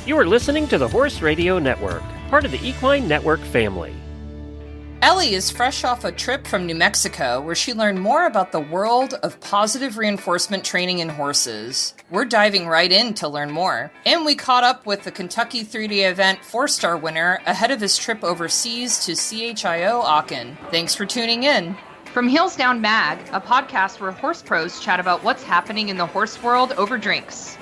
You are listening to the Horse Radio Network, part of the Equine Network family. Ellie is fresh off a trip from New Mexico where she learned more about the world of positive reinforcement training in horses. We're diving right in to learn more. And we caught up with the Kentucky 3-day event 4-star winner ahead of his trip overseas to CHIO Aachen. Thanks for tuning in. From Heels Down Mag, a podcast where horse pros chat about what's happening in the horse world over drinks.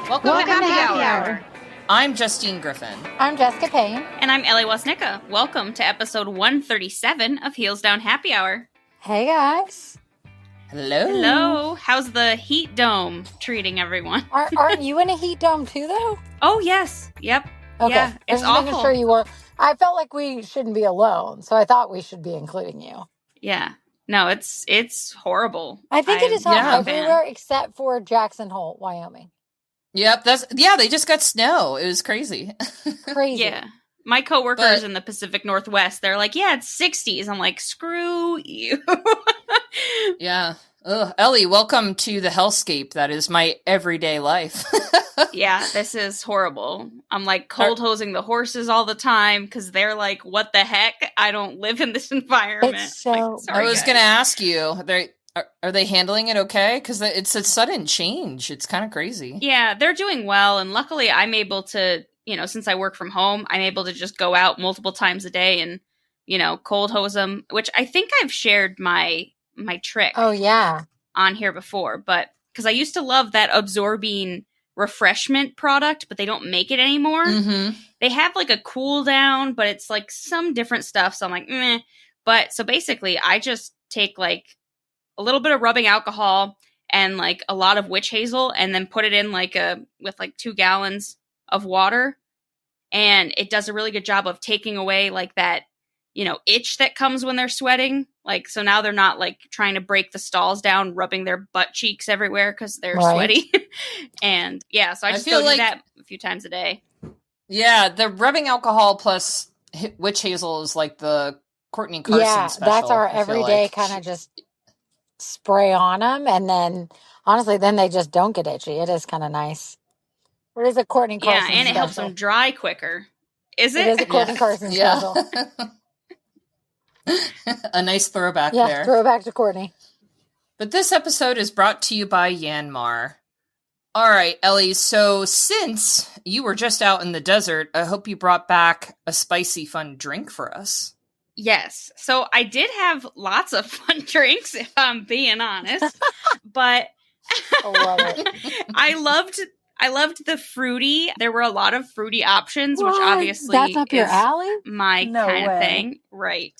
Welcome to Happy Hour. I'm Justine Griffin. I'm Jessica Payne. And I'm Ellie Woznica. Welcome to episode 137 of Heels Down Happy Hour. Hey, guys. Hello. Hello. How's the heat dome treating everyone? Aren't you in a heat dome too, though? Oh, yes. Yep. Okay. Yeah, it's awful. Making sure you were. I felt like we shouldn't be alone, so I thought we should be including you. Yeah. No, it's horrible. I think it is hot fan. everywhere except for Jackson Hole, Wyoming. Yep, they just got snow. It was crazy. Crazy. Yeah. My coworkers in the Pacific Northwest, they're like, yeah, it's 60s. I'm like, screw you. Yeah. Ugh. Ellie, welcome to the hellscape that is my everyday life. Yeah, this is horrible. I'm like cold hosing the horses all the time because they're like, what the heck? I don't live in this environment. It's so... Like, sorry, I was guys. going to ask you, are they handling it okay? Because it's a sudden change. It's kind of crazy. Yeah, they're doing well. And luckily I'm able to, since I work from home, I'm able to just go out multiple times a day and, cold hose them, which I think I've shared my trick on here before. But because I used to love that absorbing refreshment product, but they don't make it anymore. Mm-hmm. They have like a cool down, but it's like some different stuff. So I'm like, meh. But so basically I just take like a little bit of rubbing alcohol and like a lot of witch hazel and then put it in with 2 gallons of water. And it does a really good job of taking away like that, itch that comes when they're sweating. Like, so now they're not like trying to break the stalls down, rubbing their butt cheeks everywhere because they're sweaty. And yeah, so I just do that a few times a day. Yeah, the rubbing alcohol plus witch hazel is like the Courtney Carson special. That's our everyday kind of just spray on them. And then, honestly, then they just don't get itchy. It is kind of nice. It is a Courtney Carson Yeah, and it helps special. them dry quicker. Is it? It is a Courtney Carson special. A nice throwback there. Yeah, throwback to Courtney. But this episode is brought to you by Yanmar. All right, Ellie, so since you were just out in the desert, I hope you brought back a spicy, fun drink for us. Yes. So I did have lots of fun drinks, if I'm being honest. But I love it. I loved the fruity. There were a lot of fruity options, which What? obviously That's up your is alley? my No kind of way. thing. Right.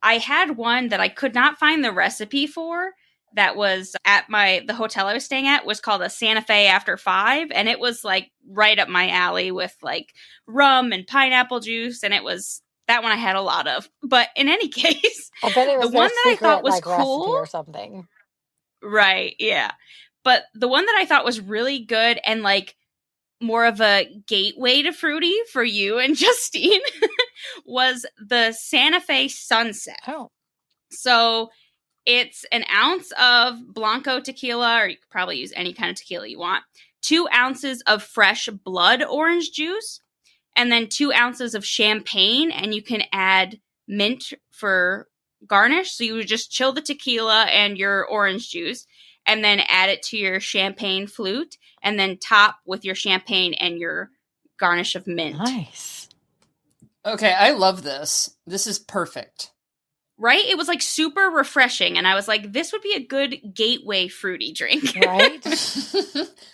I had one that I could not find the recipe for that was at the hotel I was staying at was called a Santa Fe After 5. And it was like right up my alley with like rum and pineapple juice. And it was that one I had a lot of. But in any case, I bet it was the one that I thought was recipe cool or something. Right, yeah. But the one that I thought was really good and like more of a gateway to fruity for you and Justine was the Santa Fe Sunset. Oh. So it's an ounce of Blanco tequila, or you could probably use any kind of tequila you want, 2 ounces of fresh blood orange juice, and then 2 ounces of champagne, and you can add mint for garnish. So you would just chill the tequila and your orange juice, and then add it to your champagne flute, and then top with your champagne and your garnish of mint. Nice. Okay, I love this. This is perfect. Right? It was like super refreshing, and I was like, this would be a good gateway fruity drink. Right?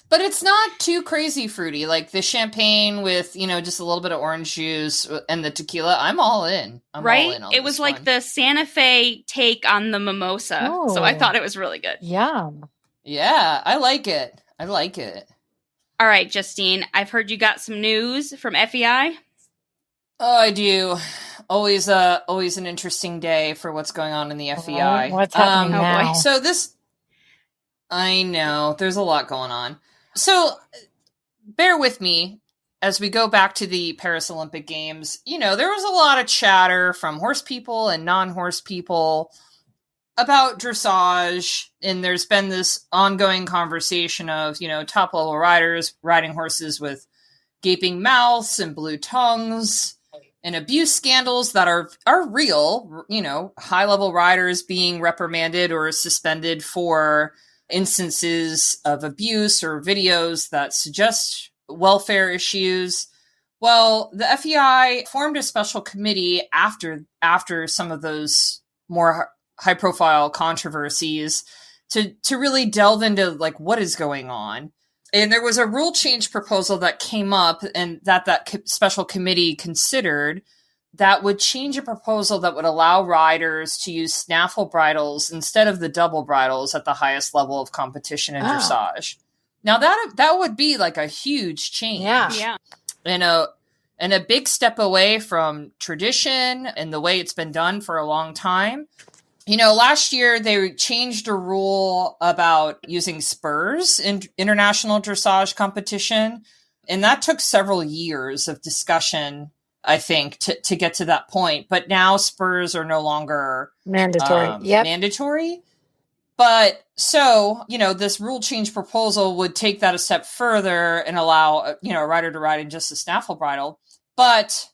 But it's not too crazy fruity. Like the champagne with, just a little bit of orange juice and the tequila. I'm all in. Right? All in on it was this like one. the Santa Fe take on the mimosa. Oh. So I thought it was really good. Yum. Yeah, I like it. All right, Justine, I've heard you got some news from FEI. Oh, I do. Always an interesting day for what's going on in the FEI. What's happening now? So I know, there's a lot going on. So bear with me as we go back to the Paris Olympic Games. There was a lot of chatter from horse people and non-horse people about dressage, and there's been this ongoing conversation of, top level riders riding horses with gaping mouths and blue tongues and abuse scandals that are real, high level riders being reprimanded or suspended for instances of abuse or videos that suggest welfare issues. Well, the FEI formed a special committee after some of those more high-profile controversies to really delve into like what is going on. And there was a rule change proposal that came up and that special committee considered that would change a proposal that would allow riders to use snaffle bridles instead of the double bridles at the highest level of competition and dressage. Now that would be like a huge change. Yeah. And a big step away from tradition and the way it's been done for a long time. Last year they changed a rule about using spurs in international dressage competition. And that took several years of discussion, I think, to get to that point. But now spurs are no longer mandatory. Mandatory. But so, this rule change proposal would take that a step further and allow, a rider to ride in just a snaffle bridle. But,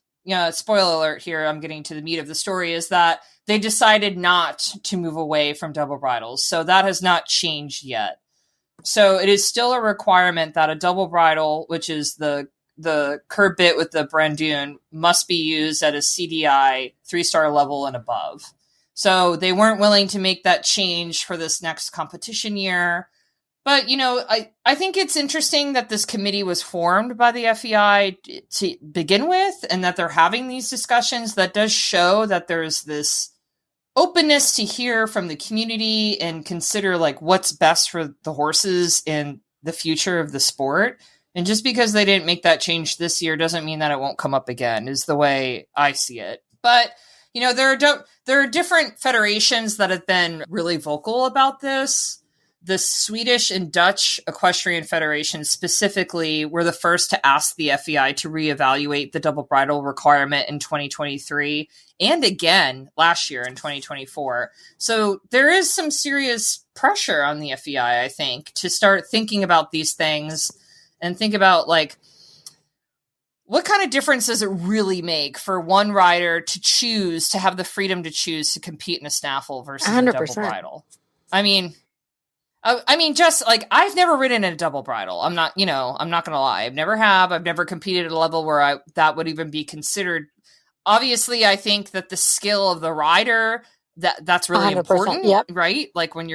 spoiler alert here, I'm getting to the meat of the story, is that they decided not to move away from double bridles. So that has not changed yet. So it is still a requirement that a double bridle, which is the curb bit with the brandoon, must be used at a CDI 3-star level and above. So they weren't willing to make that change for this next competition year. But, I think it's interesting that this committee was formed by the FEI to begin with, and that they're having these discussions. That does show that there's this openness to hear from the community and consider like what's best for the horses and the future of the sport. And just because they didn't make that change this year doesn't mean that it won't come up again, is the way I see it. But, there are different federations that have been really vocal about this. The Swedish and Dutch Equestrian Federation specifically were the first to ask the FEI to reevaluate the double bridle requirement in 2023 and again last year in 2024. So there is some serious pressure on the FEI, I think, to start thinking about these things and think about like, what kind of difference does it really make for one rider to choose to have the freedom to choose to compete in a snaffle versus 100%. A double bridle? I mean, just like I've never ridden in a double bridle. I'm not going to lie. I've never competed at a level where that would even be considered. Obviously, I think that the skill of the rider, that's really important, yep. Right? Like when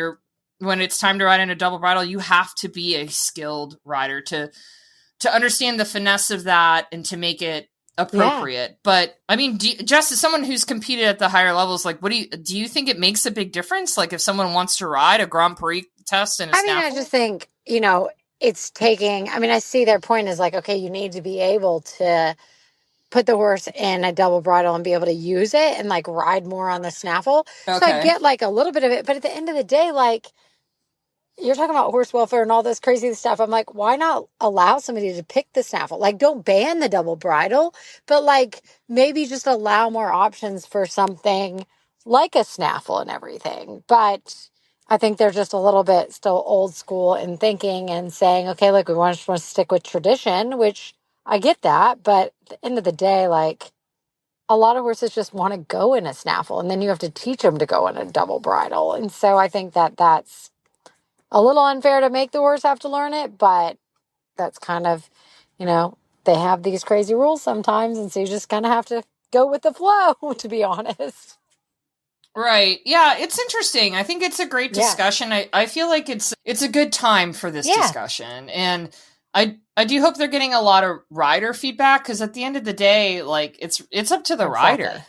it's time to ride in a double bridle, you have to be a skilled rider to understand the finesse of that and to make it appropriate. Yeah. But I mean, just as someone who's competed at the higher levels, like, do you think it makes a big difference? Like if someone wants to ride a Grand Prix test in a snaffle? I just think, it's taking, I see their point is like, okay, you need to be able to put the horse in a double bridle and be able to use it and like ride more on the snaffle. Okay. So I get like a little bit of it, but at the end of the day, like, you're talking about horse welfare and all this crazy stuff. I'm like, why not allow somebody to pick the snaffle? Like, don't ban the double bridle, but like maybe just allow more options for something like a snaffle and everything. But I think they're just a little bit still old school in thinking and saying, okay, look, we want to stick with tradition, which I get that. But at the end of the day, like a lot of horses just want to go in a snaffle and then you have to teach them to go in a double bridle. And so I think that that's a little unfair to make the horse have to learn it, but that's kind of, they have these crazy rules sometimes, and so you just kind of have to go with the flow, to be honest. Right. Yeah, it's interesting. I think it's a great discussion. Yeah. I feel like it's a good time for this discussion, and I do hope they're getting a lot of rider feedback, because at the end of the day, like it's up to the rider,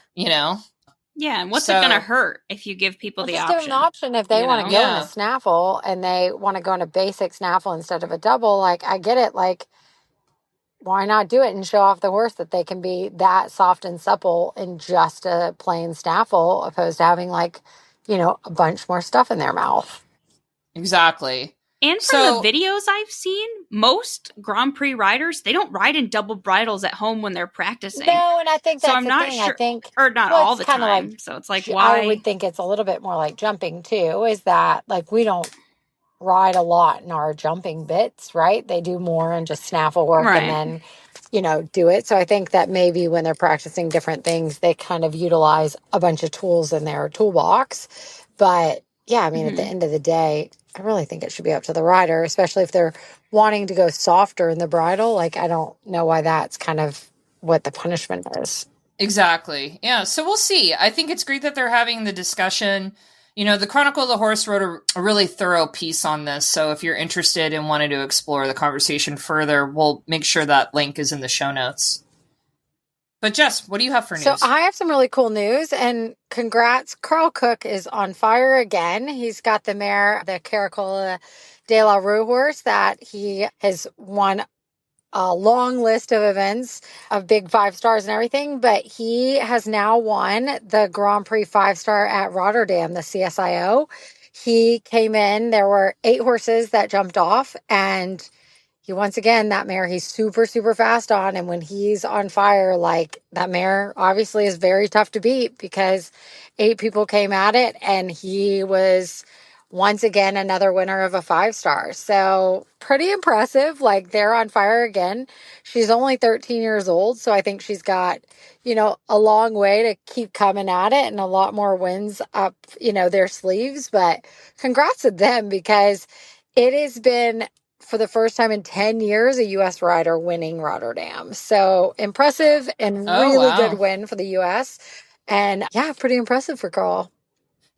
Yeah, and what's it going to hurt if you give people the option? Just give an option if they want to go in a snaffle and they want to go in a basic snaffle instead of a double. Like, I get it. Like, why not do it and show off the horse that they can be that soft and supple in just a plain snaffle, opposed to having like, a bunch more stuff in their mouth. Exactly. And from the videos I've seen, most Grand Prix riders, they don't ride in double bridles at home when they're practicing. No, and I think that's so I'm the not thing. sure, I think, or not well, all it's the kind of time. like, So it's like, why? I would think it's a little bit more like jumping too, is that like we don't ride a lot in our jumping bits, right? They do more in just snaffle work and then, do it. So I think that maybe when they're practicing different things, they kind of utilize a bunch of tools in their toolbox. But yeah, I mean, at the end of the day, I really think it should be up to the rider, especially if they're wanting to go softer in the bridle. Like, I don't know why that's kind of what the punishment is. Exactly. Yeah. So we'll see. I think it's great that they're having the discussion. The Chronicle of the Horse wrote a really thorough piece on this. So if you're interested and wanted to explore the conversation further, we'll make sure that link is in the show notes. But Jess, what do you have for news? So I have some really cool news, and congrats. Carl Cook is on fire again. He's got the mare, the Caracola de la Rue horse, that he has won a long list of events of big 5-stars and everything, but he has now won the Grand Prix 5-star at Rotterdam, the CSIO. He came in, there were 8 horses that jumped off, and he, once again, that mare, he's super, super fast on. And when he's on fire, like, that mare obviously is very tough to beat because 8 people came at it. And he was, once again, another winner of a 5-star. So pretty impressive. Like, they're on fire again. She's only 13 years old. So I think she's got, a long way to keep coming at it and a lot more wins up, their sleeves. But congrats to them, because it has been, for the first time in 10 years, a U.S. rider winning Rotterdam. So impressive and really good win for the U.S. And yeah, pretty impressive for Carl.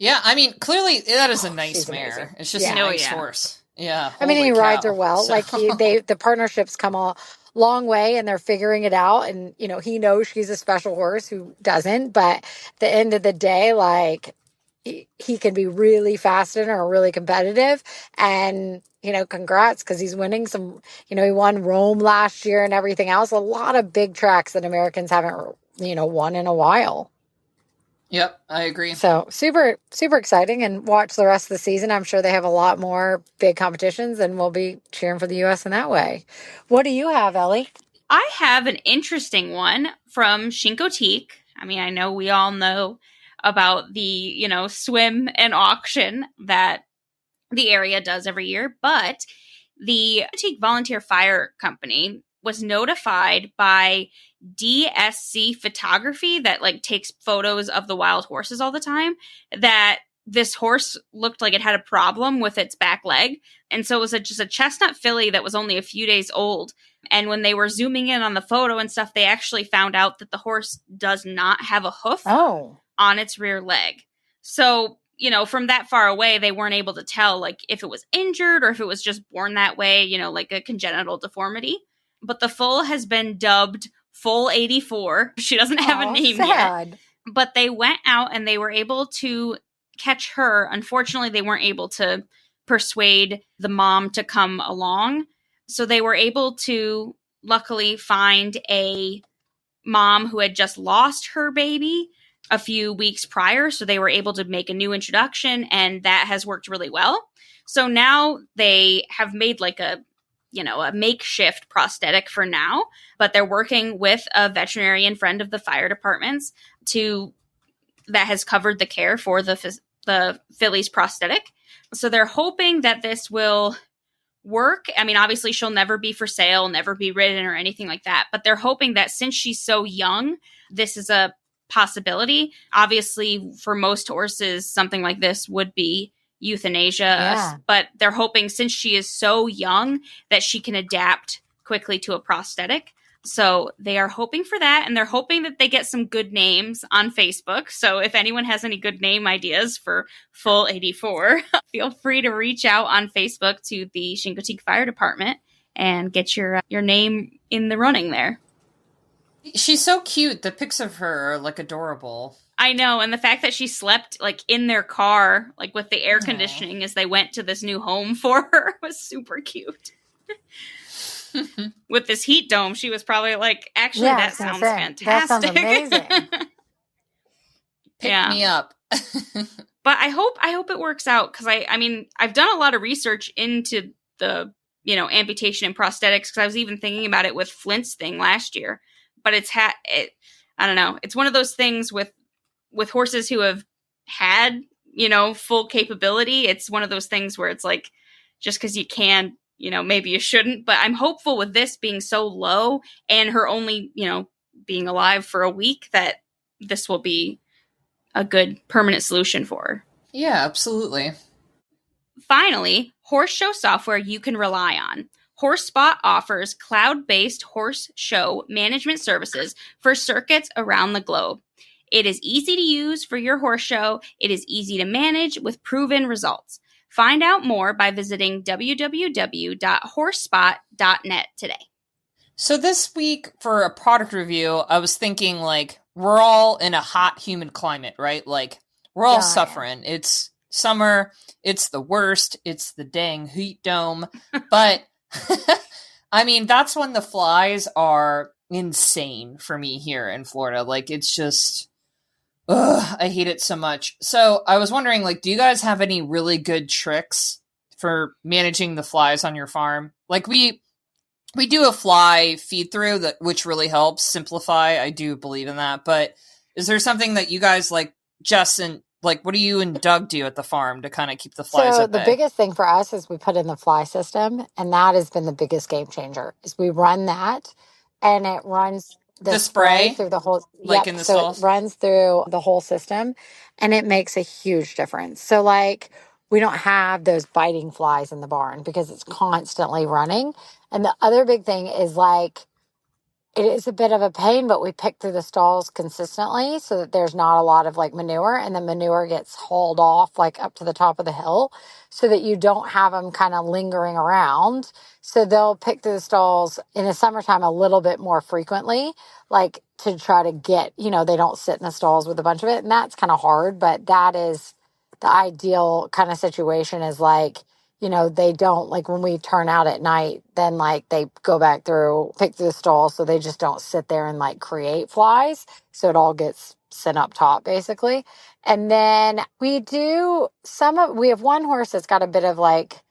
Yeah, I mean, clearly that is a nice mare. Amazing. It's just a nice horse. Yeah. I mean, he rides her well. So. Like the partnerships come a long way and they're figuring it out. And, he knows she's a special horse, who doesn't. But at the end of the day, like, he can be really fast in or really competitive. And, congrats, because he's winning some, he won Rome last year and everything else. A lot of big tracks that Americans haven't, won in a while. Yep, I agree. So super, super exciting, and watch the rest of the season. I'm sure they have a lot more big competitions, and we'll be cheering for the U.S. in that way. What do you have, Ellie? I have an interesting one from Chincoteague. I mean, I know we all know about the, swim and auction that the area does every year, but the Chincoteague Volunteer Fire Company was notified by DSC Photography, that like takes photos of the wild horses all the time, that this horse looked like it had a problem with its back leg. And so it was just a chestnut filly that was only a few days old. And when they were zooming in on the photo and stuff, they actually found out that the horse does not have a hoof on its rear leg. So, from that far away, they weren't able to tell, like, if it was injured or if it was just born that way, like a congenital deformity. But the foal has been dubbed Foal 84. She doesn't have a name yet. But they went out and they were able to catch her. Unfortunately, they weren't able to persuade the mom to come along. So they were able to, luckily, find a mom who had just lost her baby a few weeks prior. So they were able to make a new introduction, and that has worked really well. So now they have made like a makeshift prosthetic for now, but they're working with a veterinarian friend of the fire department's that has covered the care for the filly's prosthetic. So they're hoping that this will work. I mean, obviously she'll never be for sale, never be ridden or anything like that, but they're hoping that since she's so young, this is a possibility. Obviously, for most horses, something like this would be euthanasia, but they're hoping, since she is so young, that she can adapt quickly to a prosthetic. So they are hoping for that, and they're hoping that they get some good names on Facebook. So if anyone has any good name ideas for Full 84, feel free to reach out on Facebook to the Chincoteague Fire Department and get your name in the running there. She's so cute. The pics of her are like adorable. I know, and the fact that she slept like in their car, like with the air conditioning as they went to this new home for her, was super cute. With this heat dome, she was probably like, actually, that sounds fantastic. That sounds amazing. Pick me up. But I hope it works out, because I mean, I've done a lot of research into the, amputation and prosthetics, because I was even thinking about it with Flint's thing last year. But I don't know. It's one of those things with horses who have had, full capability. It's one of those things where it's like, just because you can, maybe you shouldn't. But I'm hopeful with this being so low and her only, being alive for a week, that this will be a good permanent solution for her. Yeah, absolutely. Finally, horse show software you can rely on. HorseSpot offers cloud-based horse show management services for circuits around the globe. It is easy to use for your horse show. It is easy to manage with proven results. Find out more by visiting www.horsespot.net today. So this week for a product review, I was thinking, like, we're all in a hot, humid climate, right? Like, we're all suffering. It's summer. It's the worst. It's the dang heat dome. But, I mean, that's when the flies are insane for me here in Florida. Like, it's just, I hate it so much. So I was wondering, like, do you guys have any really good tricks for managing the flies on your farm? Like, we do a fly feed through which really helps simplify. I do believe in that. But is there something that you guys, like, Jess and, like, what do you and Doug do at the farm to kind of keep the flies at bay? The biggest thing for us is we put in the fly system, and that has been the biggest game changer. Is we run that, and it runs the spray through the whole, like, in the stalls? It runs through the whole system, and it makes a huge difference. So, like, we don't have those biting flies in the barn because it's constantly running. And the other big thing is, like, it is a bit of a pain, but we pick through the stalls consistently so that there's not a lot of, like, manure, and the manure gets hauled off, like, up to the top of the hill so that you don't have them kind of lingering around. So they'll pick through the stalls in the summertime a little bit more frequently, like, to try to get, they don't sit in the stalls with a bunch of it. And that's kind of hard, but that is the ideal kind of situation, is, like, they don't, like, when we turn out at night, then, like, they go back through, pick through the stall, so they just don't sit there and, like, create flies. So it all gets sent up top, basically. And then we have one horse that's got a bit of, like,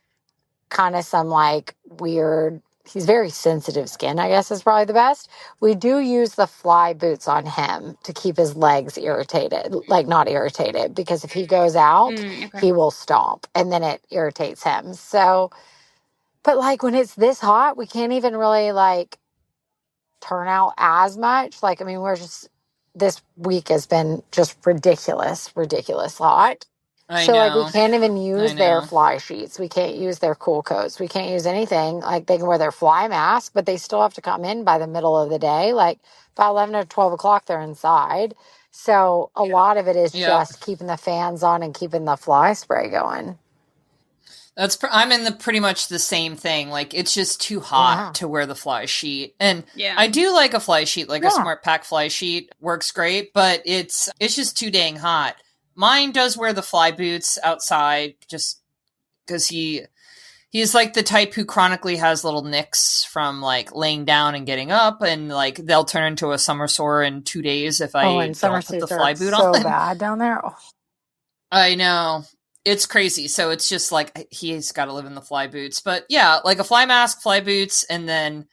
kind of some, like, weird, he's very sensitive skin, I guess is probably the best. We do use the fly boots on him to keep his legs irritated, like, not irritated, because if he goes out, he will stomp, and then it irritates him. So, but, like, when it's this hot, we can't even really, like, turn out as much. Like, I mean, this week has been just ridiculous hot. I know. Like, we can't even use their fly sheets. We can't use their cool coats. We can't use anything. Like, they can wear their fly mask, but they still have to come in by the middle of the day. Like, by 11 or 12 o'clock, they're inside. So a lot of it is just keeping the fans on and keeping the fly spray going. I'm in pretty much the same thing. Like, it's just too hot to wear the fly sheet. And I do like a fly sheet, like a Smart Pack fly sheet works great, but it's just too dang hot. Mine does wear the fly boots outside just because he's like the type who chronically has little nicks from, like, laying down and getting up, and, like, they'll turn into a summer sore in 2 days if I don't put the fly boot on. So bad down there. Oh. I know. It's crazy. So it's just like he's got to live in the fly boots. But yeah, like a fly mask, fly boots, and then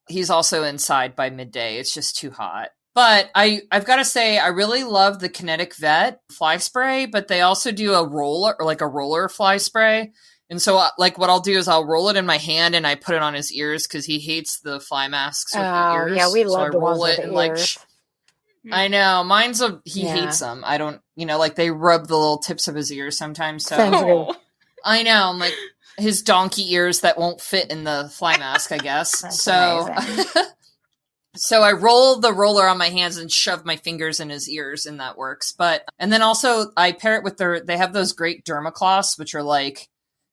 he's also inside by midday. It's just too hot. But I've got to say, I really love the Kinetic Vet fly spray, but they also do a roller fly spray. And so, like, what I'll do is I'll roll it in my hand and I put it on his ears because he hates the fly masks with the ears. Yeah, we love the ones with the ears. I know. He hates them. I don't, like, they rub the little tips of his ears sometimes. So I know. I'm like, his donkey ears that won't fit in the fly mask, I guess. So so I roll the roller on my hands and shove my fingers in his ears, and that works. And then also I pair it with they have those great dermacloths, which are like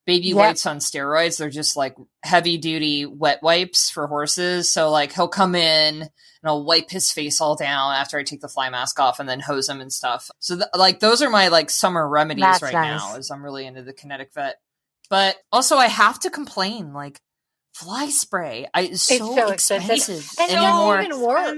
baby wipes on steroids. They're just like heavy duty wet wipes for horses. So, like, he'll come in and I'll wipe his face all down after I take the fly mask off and then hose him and stuff. So like, those are my, like, summer remedies now, as I'm really into the Kinetic Vet. But also I have to complain, like, fly spray is It's so so expensive expensive. And it anymore. doesn't even work.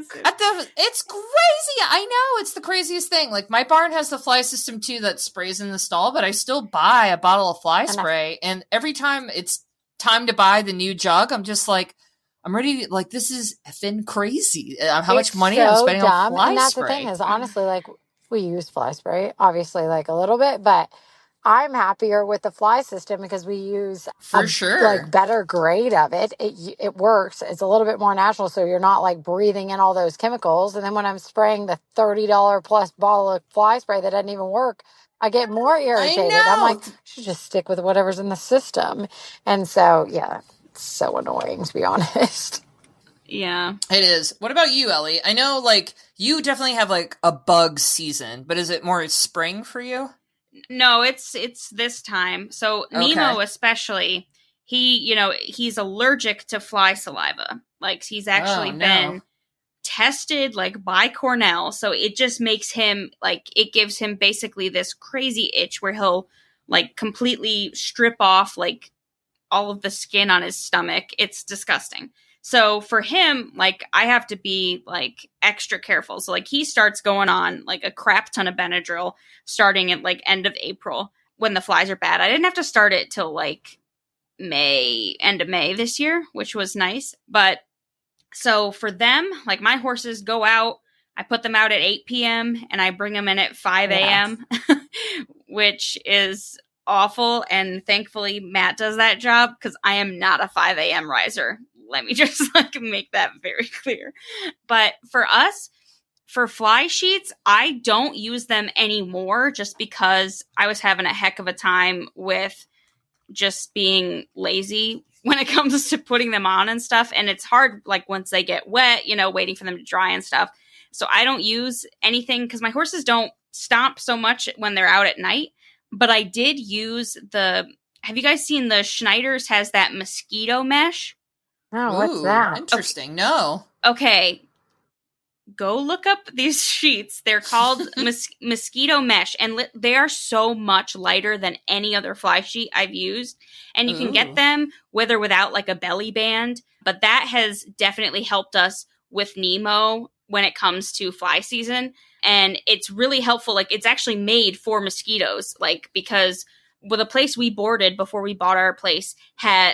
It's crazy. I know, it's the craziest thing. Like, my barn has the fly system too that sprays in the stall, but I still buy a bottle of fly spray. And every time it's time to buy the new jug, I'm just like, I'm ready to, like, this is effing crazy. How much money I'm spending on fly and that's spray. the thing is, honestly, like, we use fly spray, obviously, like, a little bit, but I'm happier with the fly system because we use like better grade of it. It works. It's a little bit more natural, so you're not like breathing in all those chemicals. And then when I'm spraying the $30 plus bottle of fly spray that doesn't even work, I get more irritated. I'm like, I should just stick with whatever's in the system. And so, yeah, it's so annoying, to be honest. Yeah, it is. What about you, Ellie? I know, like, you definitely have like a bug season, but is it more spring for you? No, it's this time. So Nemo especially, he's allergic to fly saliva. Like, he's actually been tested like by Cornell. So it just makes him like, it gives him basically this crazy itch where he'll like completely strip off like all of the skin on his stomach. It's disgusting. So for him, like, I have to be like extra careful. So like, he starts going on like a crap ton of Benadryl starting at like end of April when the flies are bad. I didn't have to start it till like end of May this year, which was nice. But so for them, like, my horses go out, I put them out at 8 p.m. and I bring them in at 5 a.m., which is awful. And thankfully Matt does that job because I am not a 5 a.m. riser. Let me just like make that very clear. But for us, for fly sheets, I don't use them anymore just because I was having a heck of a time with just being lazy when it comes to putting them on and stuff. And it's hard, like, once they get wet, waiting for them to dry and stuff. So I don't use anything because my horses don't stomp so much when they're out at night. But I did use have you guys seen the Schneider's has that mosquito mesh? Oh, what's that? Interesting. No. Okay. Go look up these sheets. They're called mosquito mesh, and they are so much lighter than any other fly sheet I've used. And you can get them with or without like a belly band, but that has definitely helped us with Nemo when it comes to fly season. And it's really helpful. Like, it's actually made for mosquitoes, like, because the place we boarded before we bought our place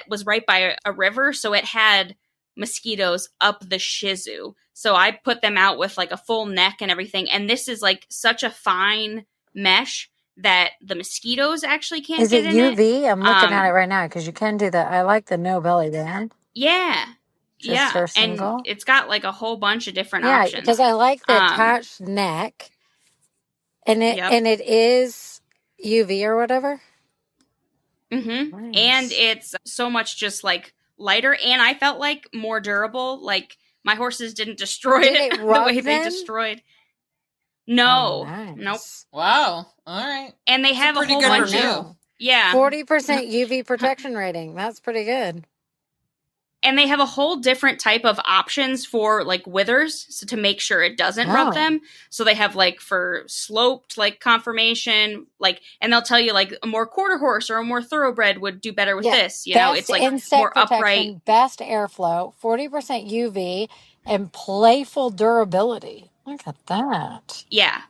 was right by a river, so it had mosquitoes up the shizu. So I put them out with like a full neck and everything. And this is like such a fine mesh that the mosquitoes actually can't get in it. Is it UV? I'm looking at it right now because you can do that. I like the no belly band. Yeah. Just for single. And it's got like a whole bunch of different options. Yeah, because I like the attached neck. And it is UV or whatever. Mm-hmm. Nice. And it's so much just like lighter, and I felt like more durable. Like, my horses didn't destroy it the way they destroyed. No. Nice. Nope. Wow. All right. And they have a whole bunch of 40% UV protection rating. That's pretty good. And they have a whole different type of options for like withers, so to make sure it doesn't rub them. So they have like for sloped like conformation, like, and they'll tell you like a more quarter horse or a more thoroughbred would do better with this. It's like more upright. Best airflow, 40% UV, and playful durability. Look at that. Yeah.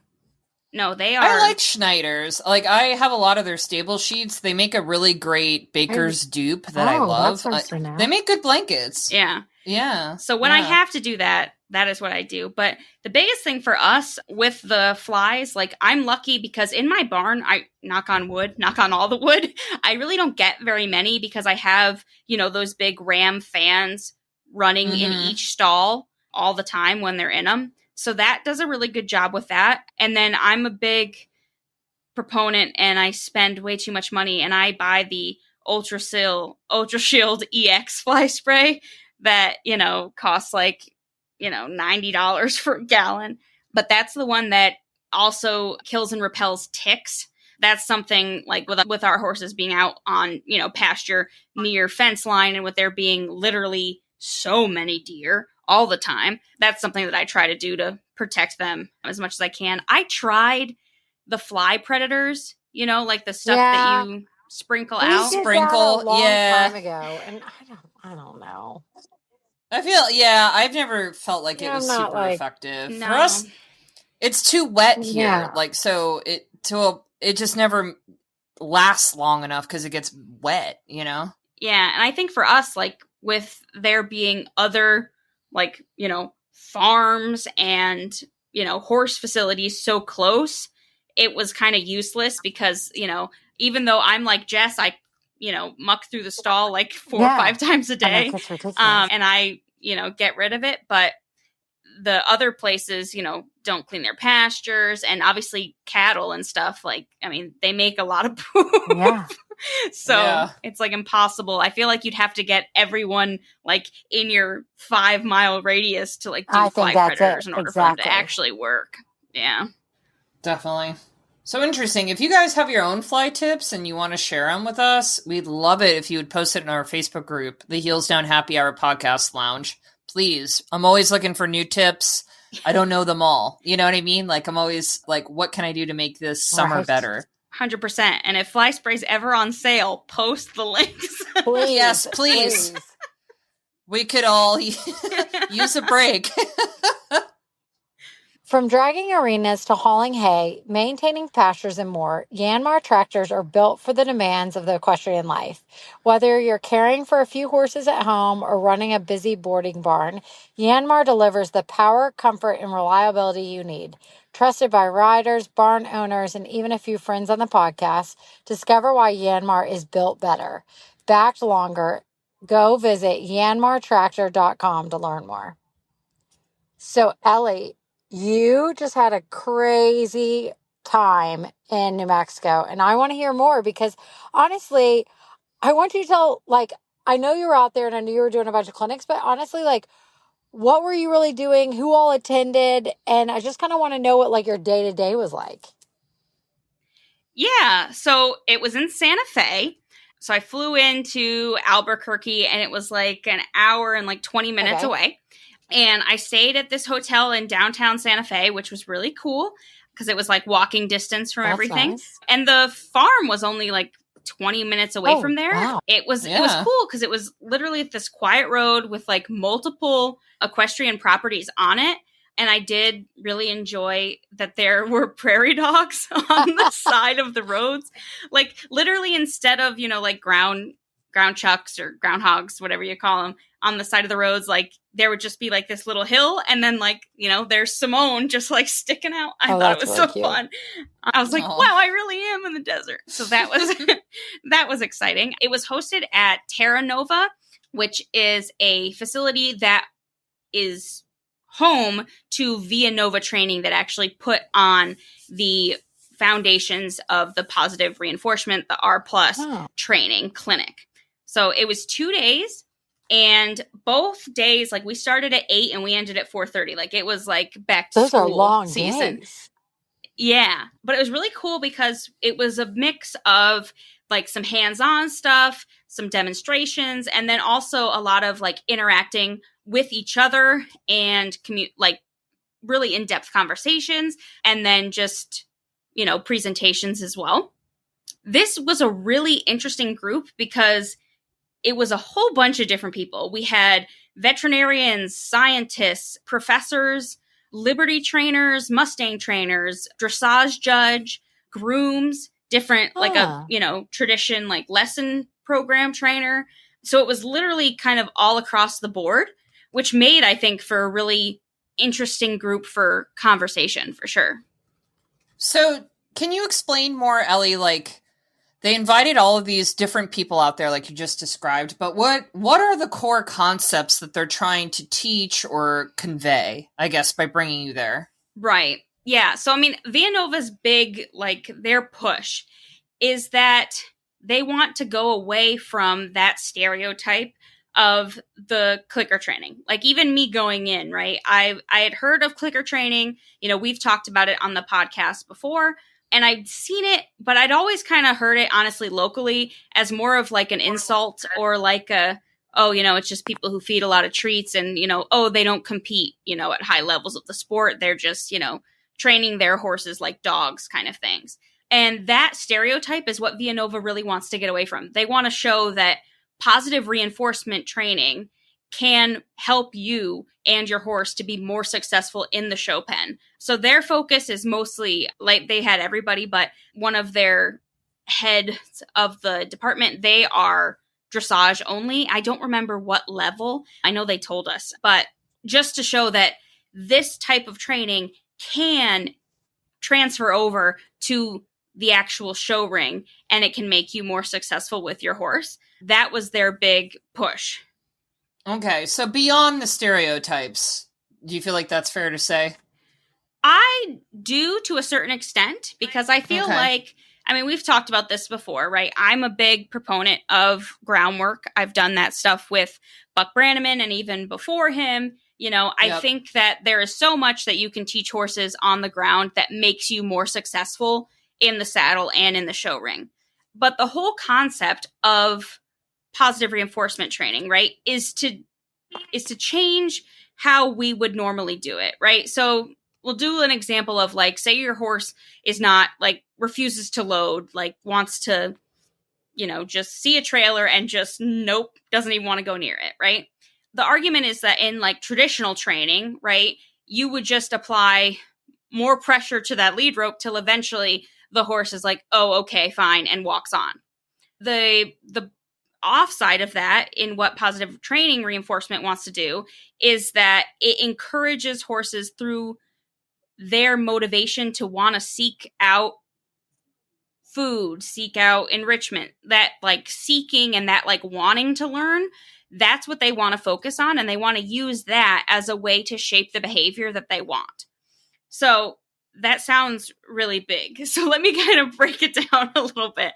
No, they are. I like Schneider's. Like, I have a lot of their stable sheets. They make a really great baker's dupe that I love. They make good blankets. Yeah. Yeah. So when I have to do that, that is what I do. But the biggest thing for us with the flies, like, I'm lucky because in my barn, I knock on all the wood, I really don't get very many because I have, those big ram fans running in each stall all the time when they're in them. So that does a really good job with that. And then I'm a big proponent and I spend way too much money and I buy the Ultra Shield EX fly spray that, costs like, $90 for a gallon. But that's the one that also kills and repels ticks. That's something like with our horses being out on, pasture near fence line and with there being literally so many deer all the time. That's something that I try to do to protect them as much as I can. I tried the fly predators, like the stuff that you sprinkle out. Time ago, and I don't know. I've never felt like it was super effective. No. For us, it's too wet here. Yeah. Like, so it just never lasts long enough because it gets wet, you know? Yeah. And I think for us, like with there being other, like, you know, farms and, you know, horse facilities so close, it was kind of useless because, you know, even though I'm like Jess, I, you know, muck through the stall like 4 or 5 times a day. And I, you know, get rid of it. But the other places, you know, don't clean their pastures, and obviously cattle and stuff. Like, I mean, they make a lot of poop. Yeah. So it's like impossible. I feel like you'd have to get everyone like in your 5-mile radius to like do fly predators in order for them to actually work. Yeah. Definitely. So interesting. If you guys have your own fly tips and you want to share them with us, we'd love it if you would post it in our Facebook group, the Heels Down Happy Hour Podcast Lounge. Please. I'm always looking for new tips. I don't know them all. You know what I mean? Like, I'm always like, what can I do to make this summer better? 100%. And if Fly Spray's ever on sale, post the links. Please, yes, please. We could all use a break. From dragging arenas to hauling hay, maintaining pastures, and more, Yanmar tractors are built for the demands of the equestrian life. Whether you're caring for a few horses at home or running a busy boarding barn, Yanmar delivers the power, comfort, and reliability you need. Trusted by riders, barn owners, and even a few friends on the podcast, discover why Yanmar is built better. Backed longer. Go visit yanmartractor.com to learn more. So, Ellie, you just had a crazy time in New Mexico, and I want to hear more because, honestly, I want you to tell, like, I know you were out there and I knew you were doing a bunch of clinics, but honestly, like, what were you really doing? Who all attended? And I just kind of want to know what, like, your day-to-day was like. Yeah, so it was in Santa Fe. So I flew into Albuquerque, and it was like an hour and like 20 minutes away. And I stayed at this hotel in downtown Santa Fe, which was really cool because it was like walking distance from everything. Nice. And the farm was only like 20 minutes away from there. Wow. It was cool because it was literally this quiet road with like multiple equestrian properties on it. And I did really enjoy that there were prairie dogs on the side of the roads. Like literally instead of, you know, like ground chucks or groundhogs, whatever you call them, on the side of the roads, like there would just be like this little hill, and then like, you know, there's Simone just like sticking out. I thought it was really so cute. Fun. I was like, wow, I really am in the desert. So that was that was exciting. It was hosted at Terra Nova, which is a facility that is home to Via Nova training that actually put on the foundations of the positive reinforcement, the R+ training clinic. So it was 2 days, and both days, like we started at 8 and we ended at 4:30. Like it was like back to school. Those are long season. days. Yeah, but it was really cool because it was a mix of like some hands-on stuff, some demonstrations, and then also a lot of like interacting with each other and like really in-depth conversations, and then just, you know, presentations as well. This was a really interesting group because it was a whole bunch of different people. We had veterinarians, scientists, professors, Liberty trainers, Mustang trainers, dressage judge, grooms, different, like a, you know, tradition, like lesson program trainer. So it was literally kind of all across the board, which made, I think, for a really interesting group for conversation, for sure. So can you explain more, Ellie, like, they invited all of these different people out there, like you just described, but what are the core concepts that they're trying to teach or convey, I guess, by bringing you there? Right. Yeah. So, I mean, Via Nova's big, like, their push is that they want to go away from that stereotype of the clicker training. Like, even me going in, right? I had heard of clicker training. You know, we've talked about it on the podcast before. And I'd seen it, but I'd always kind of heard it, honestly, locally as more of like an insult or like oh, you know, it's just people who feed a lot of treats and, you know, oh, they don't compete, you know, at high levels of the sport. They're just, you know, training their horses like dogs kind of things. And that stereotype is what Via Nova really wants to get away from. They want to show that positive reinforcement training can help you and your horse to be more successful in the show pen. So their focus is mostly, like, they had everybody, but one of their heads of the department, they are dressage only. I don't remember what level. I know they told us, but just to show that this type of training can transfer over to the actual show ring and it can make you more successful with your horse. That was their big push. Okay, so beyond the stereotypes, do you feel like that's fair to say? I do, to a certain extent, because I feel like, I mean, we've talked about this before, right? I'm a big proponent of groundwork. I've done that stuff with Buck Brannaman and even before him. You know, I think that there is so much that you can teach horses on the ground that makes you more successful in the saddle and in the show ring. But the whole concept of positive reinforcement training, right, is to change how we would normally do it, right? So we'll do an example of, like, say your horse is not, like, refuses to load, like, wants to, you know, just see a trailer and just, nope, doesn't even want to go near it, right? The argument is that in, like, traditional training, right, you would just apply more pressure to that lead rope till eventually the horse is like, oh, okay, fine, and walks on. The offside of that, in what positive training reinforcement wants to do, is that it encourages horses through their motivation to want to seek out food, seek out enrichment, that, like, seeking and that, like, wanting to learn. That's what they want to focus on, and they want to use that as a way to shape the behavior that they want. So that sounds really big. So let me kind of break it down a little bit.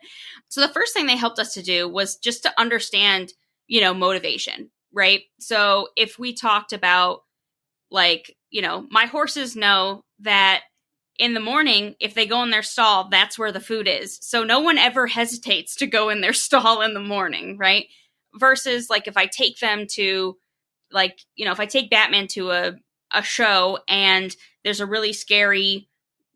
So the first thing they helped us to do was just to understand, you know, motivation, right? So if we talked about, like, you know, my horses know that in the morning, if they go in their stall, that's where the food is. So no one ever hesitates to go in their stall in the morning, right? Versus, like, if I take them to, like, you know, if I take Batman to a show and there's a really scary,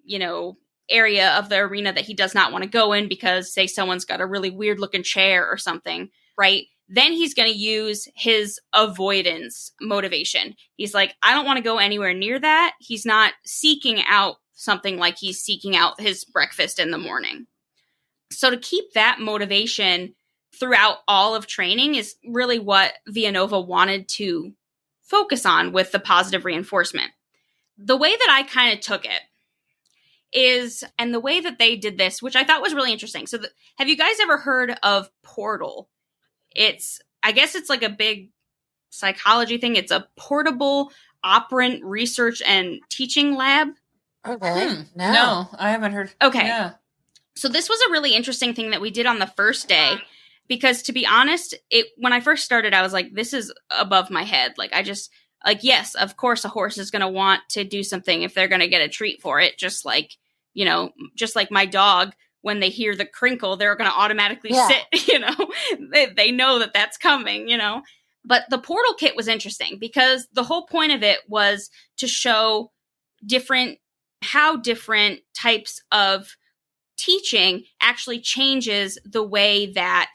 you know, area of the arena that he does not want to go in because, say, someone's got a really weird looking chair or something, right? Then he's going to use his avoidance motivation. He's like, I don't want to go anywhere near that. He's not seeking out something like he's seeking out his breakfast in the morning. So to keep that motivation throughout all of training is really what Villanova wanted to focus on with the positive reinforcement. The way that I kind of took it is, and the way that they did this, which I thought was really interesting. So have you guys ever heard of Portal? I guess it's like a big psychology thing. It's a portable operant research and teaching lab. Okay. No, I haven't heard. Okay. Yeah. So this was a really interesting thing that we did on the first day, because, to be honest, when I first started, I was like, this is above my head. Like, I just, like, yes, of course a horse is going to want to do something if they're going to get a treat for it. Just like, you know, just like my dog, when they hear the crinkle, they're going to automatically sit, you know, they know that that's coming, you know. But the portal kit was interesting because the whole point of it was to show how different types of teaching actually changes the way that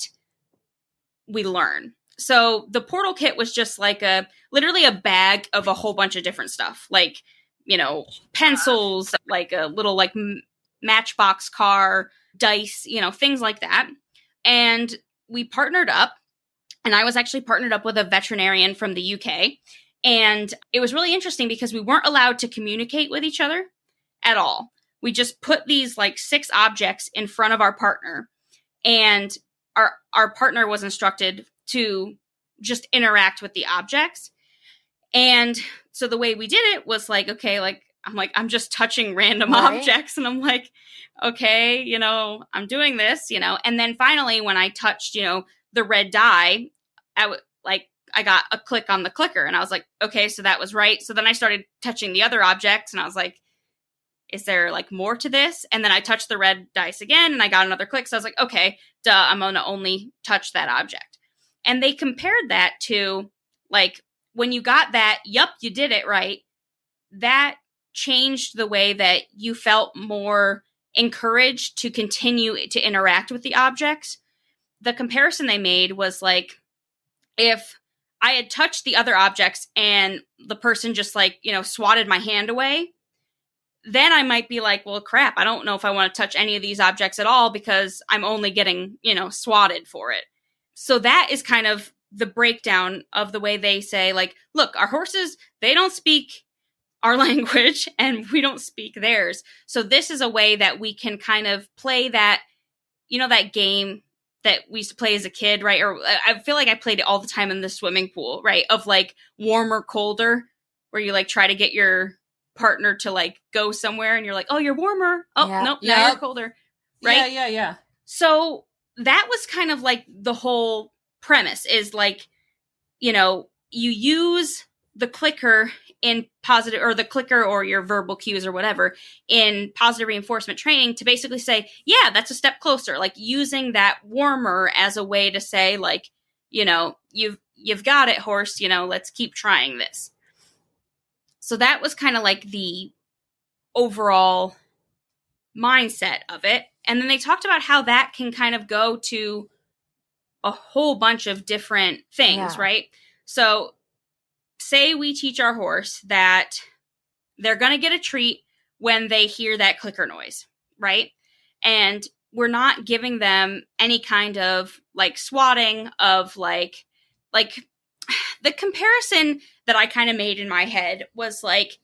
we learn. So the portal kit was just like literally a bag of a whole bunch of different stuff, like, you know, pencils, like a little, like, matchbox car, dice, you know, things like that. And we partnered up, and I was actually partnered up with a veterinarian from the UK. And it was really interesting because we weren't allowed to communicate with each other at all. We just put these, like, 6 objects in front of our partner, and our partner was instructed to just interact with the objects. And so the way we did it was like, okay, like, I'm just touching random objects, and I'm like, okay, you know, I'm doing this, you know. And then finally, when I touched, you know, the red die, I got a click on the clicker, and I was like, okay, so that was right. So then I started touching the other objects, and I was like, is there, like, more to this? And then I touched the red dice again, and I got another click. So I was like, okay, I'm going to only touch that object. And they compared that to, like, when you got that, yup, you did it right, that changed the way that you felt more encouraged to continue to interact with the objects. the comparison they made was like, if I had touched the other objects and the person just like, swatted my hand away, then I might be like, well, crap, I don't know if I want to touch any of these objects at all because I'm only getting, swatted for it. So that is kind of the breakdown of the way they say, like, look, our horses, they don't speak our language and we don't speak theirs. So this is a way that we can kind of play that, that game that we used to play as a kid, right? Or I feel like I played it all the time in the swimming pool, right? Of like warmer, colder, where you like try to get your partner to like go somewhere and you're like, oh, you're warmer. Oh, nope, now you're colder. Right? Yeah. So that was kind of like the whole premise is like, you use the clicker in positive, or the clicker or your verbal cues or whatever in positive reinforcement training to basically say, yeah, that's a step closer. Like using that warmer as a way to say like, you've got it, horse, let's keep trying this. So that was kind of like the overall mindset of it. And then they talked about how that can kind of go to a whole bunch of different things, right? So say we teach our horse that they're going to get a treat when they hear that clicker noise, right? And we're not giving them any kind of like swatting of like the comparison that I kind of made in my head was like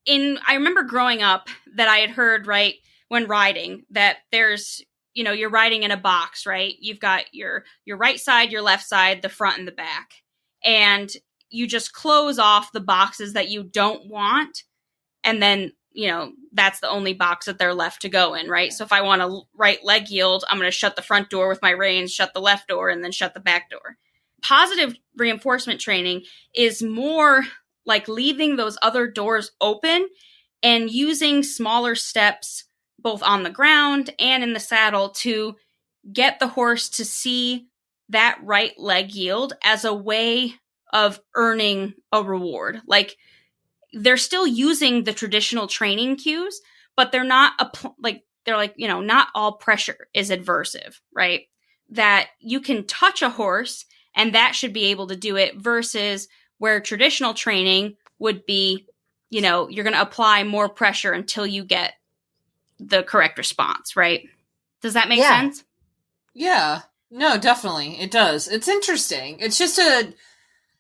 I remember growing up that I had heard, right, when riding that there's, you're riding in a box, right? You've got your right side, your left side, the front and the back. And you just close off the boxes that you don't want. And then, that's the only box that they're left to go in, right? So if I want a right leg yield, I'm going to shut the front door with my reins, shut the left door, and then shut the back door. Positive reinforcement training is more like leaving those other doors open and using smaller steps both on the ground and in the saddle to get the horse to see that right leg yield as a way of earning a reward. Like they're still using the traditional training cues, but they're not not all pressure is adversive, right? That you can touch a horse and that should be able to do it versus where traditional training would be, you're going to apply more pressure until you get the correct response, right? Does that make sense? Yeah. No, definitely. It does. It's interesting. It's just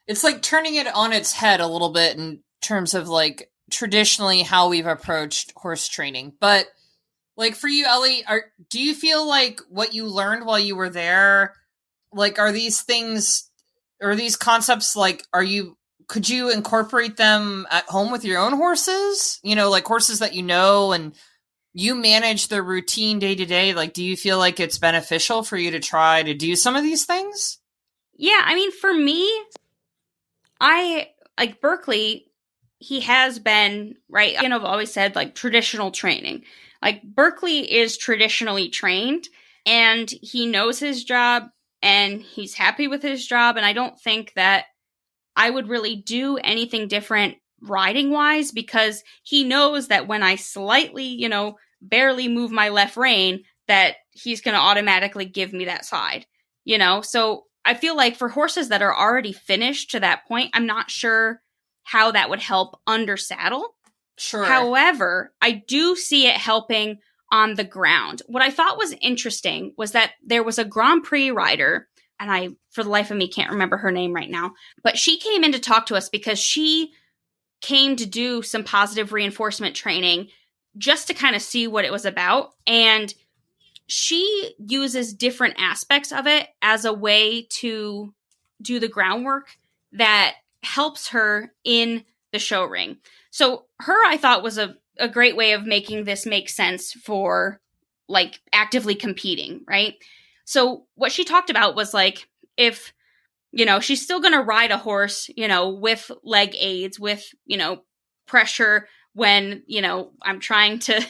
it's like turning it on its head a little bit in terms of like traditionally how we've approached horse training. But like for you, Ellie, do you feel like what you learned while you were there, like are these things or these concepts like could you incorporate them at home with your own horses? Like horses that and you manage their routine day to day. Like, do you feel like it's beneficial for you to try to do some of these things? Yeah. I mean, for me, I like Berkeley, he has been, right. I've always said like traditional training, like Berkeley is traditionally trained and he knows his job and he's happy with his job. And I don't think that I would really do anything different riding wise because he knows that when I slightly, barely move my left rein, that he's going to automatically give me that side, So I feel like for horses that are already finished to that point, I'm not sure how that would help under saddle. Sure. However, I do see it helping on the ground. What I thought was interesting was that there was a Grand Prix rider, and I, for the life of me, can't remember her name right now, but she came in to talk to us because she came to do some positive reinforcement training just to kind of see what it was about. And she uses different aspects of it as a way to do the groundwork that helps her in the show ring. So her, I thought, was a great way of making this make sense for like actively competing, right? So what she talked about was like, if, she's still going to ride a horse, with leg aids, with, pressure when, I'm trying to,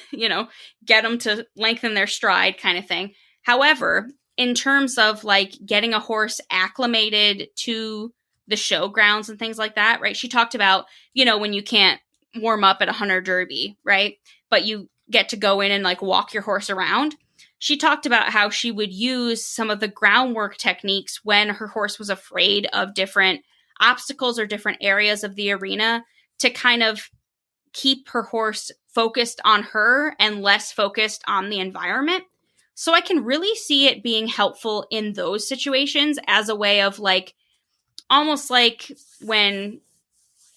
get them to lengthen their stride kind of thing. However, in terms of like getting a horse acclimated to the showgrounds and things like that, right? She talked about, when you can't warm up at a hunter derby, right? But you get to go in and like walk your horse around. she talked about how she would use some of the groundwork techniques when her horse was afraid of different obstacles or different areas of the arena to kind of keep her horse focused on her and less focused on the environment. So I can really see it being helpful in those situations as a way of like, almost like when,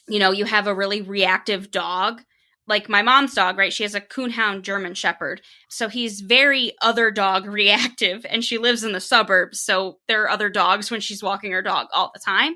you have a really reactive dog, like my mom's dog, right? She has a coonhound German Shepherd. So he's very other dog reactive, and she lives in the suburbs. So there are other dogs when she's walking her dog all the time.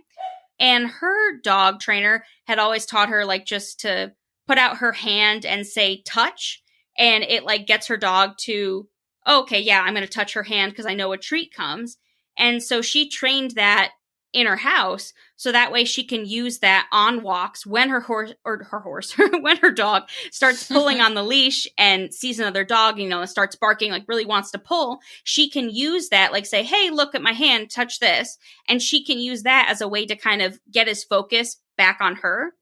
And her dog trainer had always taught her like just to put out her hand and say touch. And it like gets her dog to, oh, okay, yeah, I'm going to touch her hand because I know a treat comes. And so she trained that in her house, so that way she can use that on walks when when her dog starts pulling on the leash and sees another dog, and starts barking, like really wants to pull. She can use that, like say, hey, look at my hand, touch this. And she can use that as a way to kind of get his focus back on her.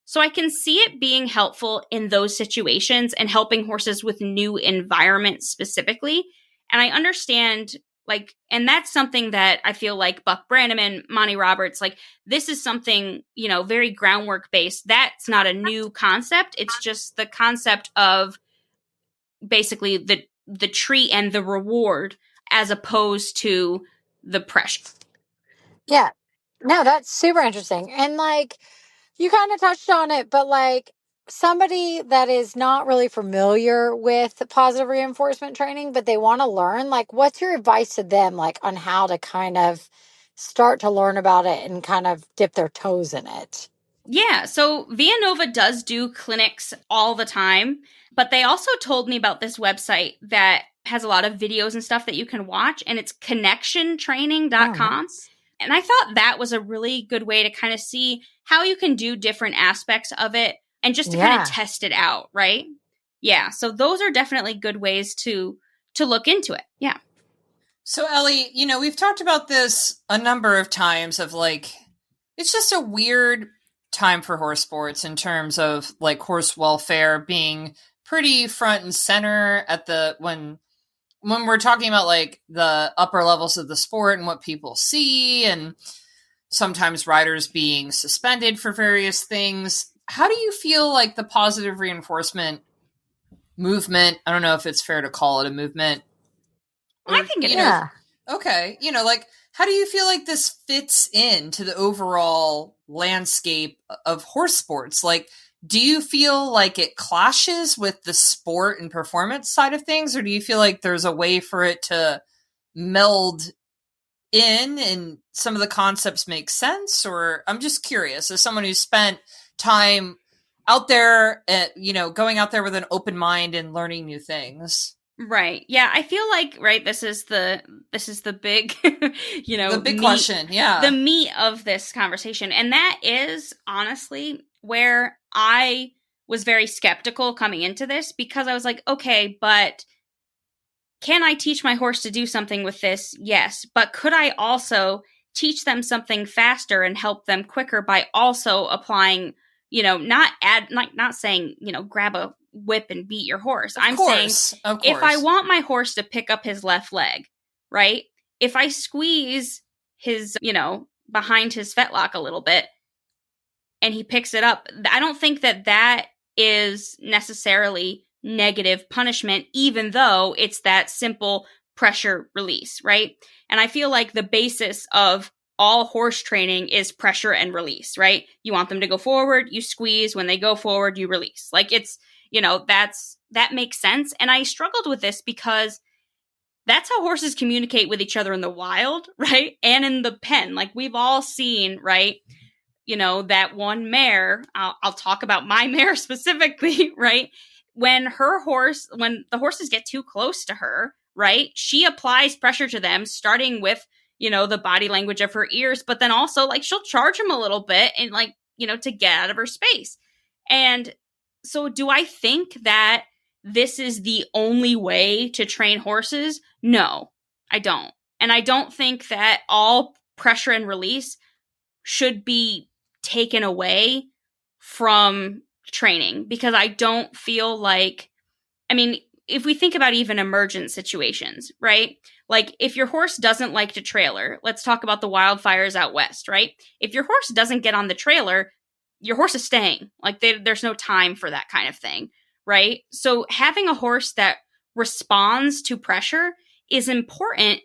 So I can see it being helpful in those situations and helping horses with new environments specifically. And I understand and that's something that I feel like Buck Brannaman, Monty Roberts, like this is something, very groundwork based. That's not a new concept. It's just the concept of basically the treat and the reward as opposed to the pressure. Yeah. No, that's super interesting. And you kind of touched on it, but somebody that is not really familiar with positive reinforcement training, but they want to learn, what's your advice to them, on how to kind of start to learn about it and kind of dip their toes in it? Yeah. So Villanova does do clinics all the time, but they also told me about this website that has a lot of videos and stuff that you can watch, and it's connectiontraining.com. Oh, nice. And I thought that was a really good way to kind of see how you can do different aspects of it and just to kind of test it out, right? Yeah. So those are definitely good ways to look into it. Yeah. So Ellie, we've talked about this a number of times of it's just a weird time for horse sports in terms of horse welfare being pretty front and center at when we're talking about the upper levels of the sport and what people see, and sometimes riders being suspended for various things. How do you feel like the positive reinforcement movement, I don't know if it's fair to call it a movement. I think it is. Yeah. Okay. How do you feel like this fits into the overall landscape of horse sports? Do you feel like it clashes with the sport and performance side of things, or do you feel like there's a way for it to meld in and some of the concepts make sense? Or I'm just curious, as someone who's spent time out there, going out there with an open mind and learning new things. Right. Yeah. I feel like, right, this is the big, the big question. Yeah. The meat of this conversation. And that is honestly where I was very skeptical coming into this, because I was like, okay, but can I teach my horse to do something with this? Yes. But could I also teach them something faster and help them quicker by also applying, not saying, grab a whip and beat your horse. I'm saying if I want my horse to pick up his left leg, right? If I squeeze his, behind his fetlock a little bit and he picks it up, I don't think that is necessarily negative punishment, even though it's that simple pressure release, right? And I feel like the basis of all horse training is pressure and release, right? You want them to go forward, you squeeze. When they go forward, you release. It's, that makes sense. And I struggled with this because that's how horses communicate with each other in the wild, right? And in the pen. We've all seen, right? That one mare, I'll talk about my mare specifically, right? When the horses get too close to her, right? She applies pressure to them, starting with, the body language of her ears, but then also she'll charge them a little bit and to get out of her space. And so do I think that this is the only way to train horses? No, I don't. And I don't think that all pressure and release should be taken away from training, because I don't feel if we think about even emergent situations, right? Like if your horse doesn't like to trailer, let's talk about the wildfires out west, right? If your horse doesn't get on the trailer, your horse is staying. Like there's no time for that kind of thing, right? So having a horse that responds to pressure is important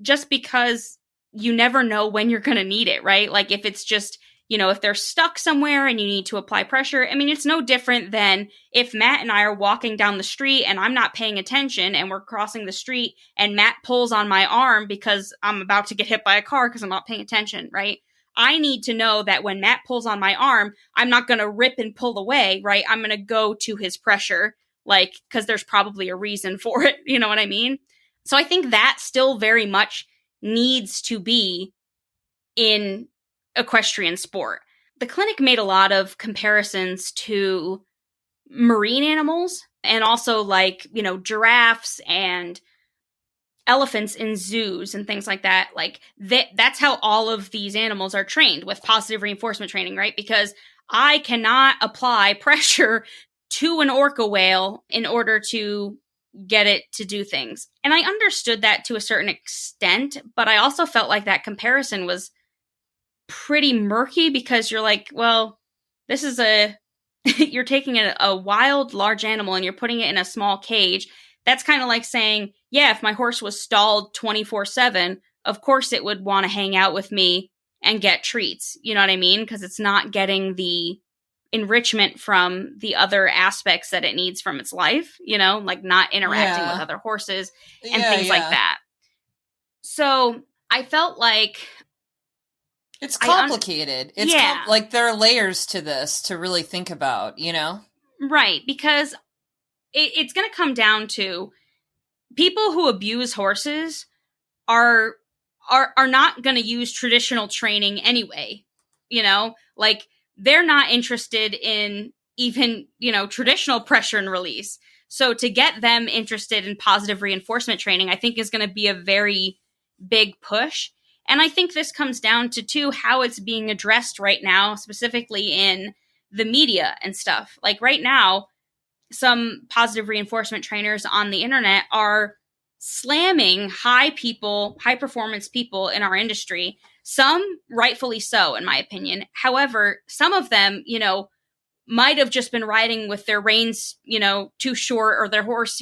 just because you never know when you're going to need it, right? Like if it's just, if they're stuck somewhere and you need to apply pressure, I mean, it's no different than if Matt and I are walking down the street and I'm not paying attention and we're crossing the street and Matt pulls on my arm because I'm about to get hit by a car because I'm not paying attention, right? I need to know that when Matt pulls on my arm, I'm not going to rip and pull away, right? I'm going to go to his pressure, like, because there's probably a reason for it. You know what I mean? So I think that still very much needs to be in equestrian sport. The clinic made a lot of comparisons to marine animals and also like, giraffes and elephants in zoos and things like that. Like that's how all of these animals are trained with positive reinforcement training, right? Because I cannot apply pressure to an orca whale in order to get it to do things. And I understood that to a certain extent, but I also felt like that comparison was pretty murky because you're like, well, this is you're taking a wild, large animal and you're putting it in a small cage. That's kind of like saying, yeah, if my horse was stalled 24/7, of course it would want to hang out with me and get treats. You know what I mean? Because it's not getting the enrichment from the other aspects that it needs from its life, like not interacting with other horses and things like that. So I felt like it's complicated. Like there are layers to this to really think about, Right, because it's going to come down to people who abuse horses are not going to use traditional training anyway. Like they're not interested in even, traditional pressure and release. So to get them interested in positive reinforcement training, I think is going to be a very big push. And I think this comes down to, too, how it's being addressed right now, specifically in the media and stuff. Like right now, some positive reinforcement trainers on the internet are slamming high performance people in our industry. Some rightfully so, in my opinion. However, some of them, might have just been riding with their reins, too short, or their horse,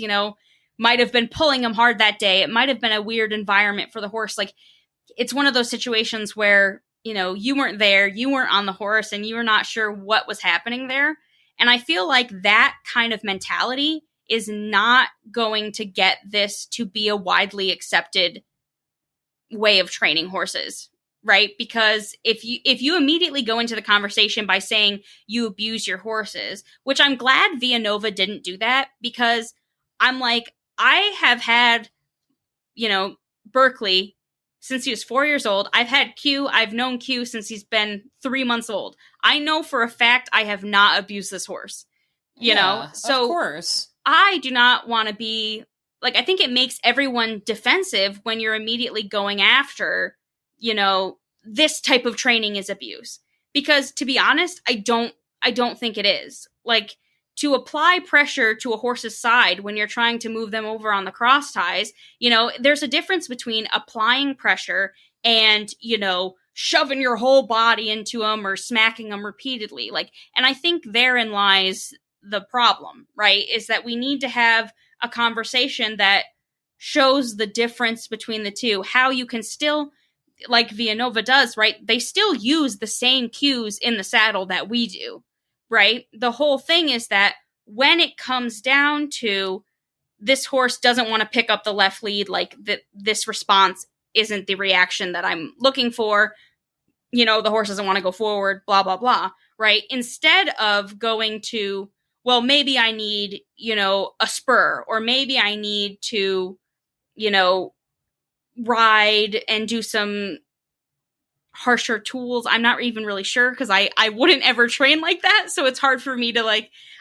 might have been pulling them hard that day. It might have been a weird environment for the horse. Like it's one of those situations where, you weren't there, you weren't on the horse, and you were not sure what was happening there. And I feel like that kind of mentality is not going to get this to be a widely accepted way of training horses, right? Because if you immediately go into the conversation by saying you abuse your horses, which I'm glad Villanova didn't do that, because I'm like, I have had, Berkeley since he was 4 years old. I've had Q. I've known Q since he's been 3 months old. I know for a fact I have not abused this horse, So of course. I do not want to be like, I think it makes everyone defensive when you're immediately going after, this type of training is abuse. Because to be honest, I don't think it is. Like, to apply pressure to a horse's side when you're trying to move them over on the cross ties, there's a difference between applying pressure and, shoving your whole body into them or smacking them repeatedly. Like, and I think therein lies the problem, right? Is that we need to have a conversation that shows the difference between the two, how you can still, like Villanova does, right? They still use the same cues in the saddle that we do. Right? The whole thing is that when it comes down to this horse doesn't want to pick up the left lead, like this response isn't the reaction that I'm looking for, the horse doesn't want to go forward, blah, blah, blah, right? Instead of going to, well, maybe I need, a spur, or maybe I need to, ride and do some harsher tools. I'm not even really sure because I wouldn't ever train like that. So it's hard for me to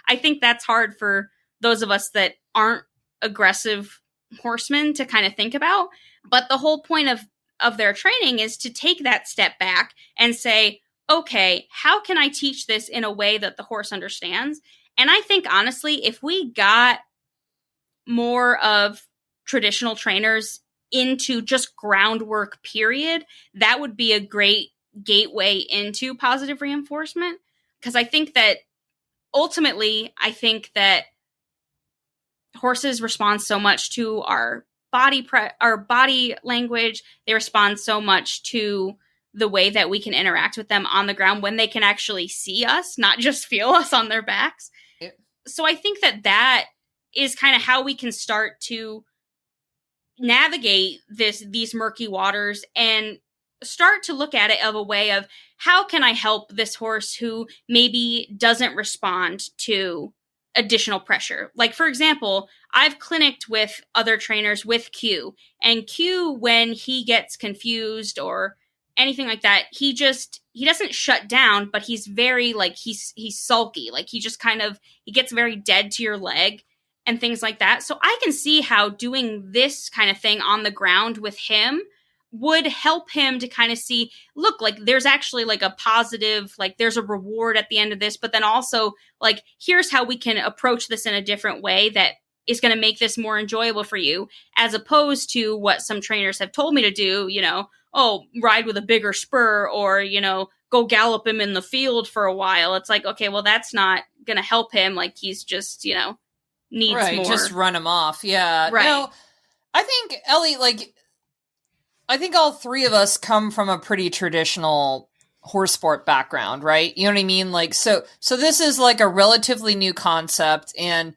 I think that's hard for those of us that aren't aggressive horsemen to kind of think about. But the whole point of their training is to take that step back and say, okay, how can I teach this in a way that the horse understands? And I think honestly, if we got more of traditional trainers into just groundwork, period, that would be a great gateway into positive reinforcement. Because I think that ultimately, I think that horses respond so much to our body language. They respond so much to the way that we can interact with them on the ground when they can actually see us, not just feel us on their backs. Yeah. So I think that is kind of how we can start to navigate these murky waters and start to look at it of a way of, how can I help this horse who maybe doesn't respond to additional pressure? Like, for example, I've clinicked with other trainers with Q, and Q, when he gets confused or anything like that, he doesn't shut down, but he's very, like, he's sulky. Like, he gets very dead to your leg and things like that. So I can see how doing this kind of thing on the ground with him would help him to kind of see, look, like, there's actually like a positive, like, there's a reward at the end of this, but then also, like, here's how we can approach this in a different way that is going to make this more enjoyable for you, as opposed to what some trainers have told me to do, ride with a bigger spur, or, go gallop him in the field for a while. It's like, okay, well, that's not going to help him. Like, he's just, needs more. Just run him off. Yeah. Right. I think, Ellie, I think all three of us come from a pretty traditional horse sport background, right? You know what I mean? Like, so this is like a relatively new concept, and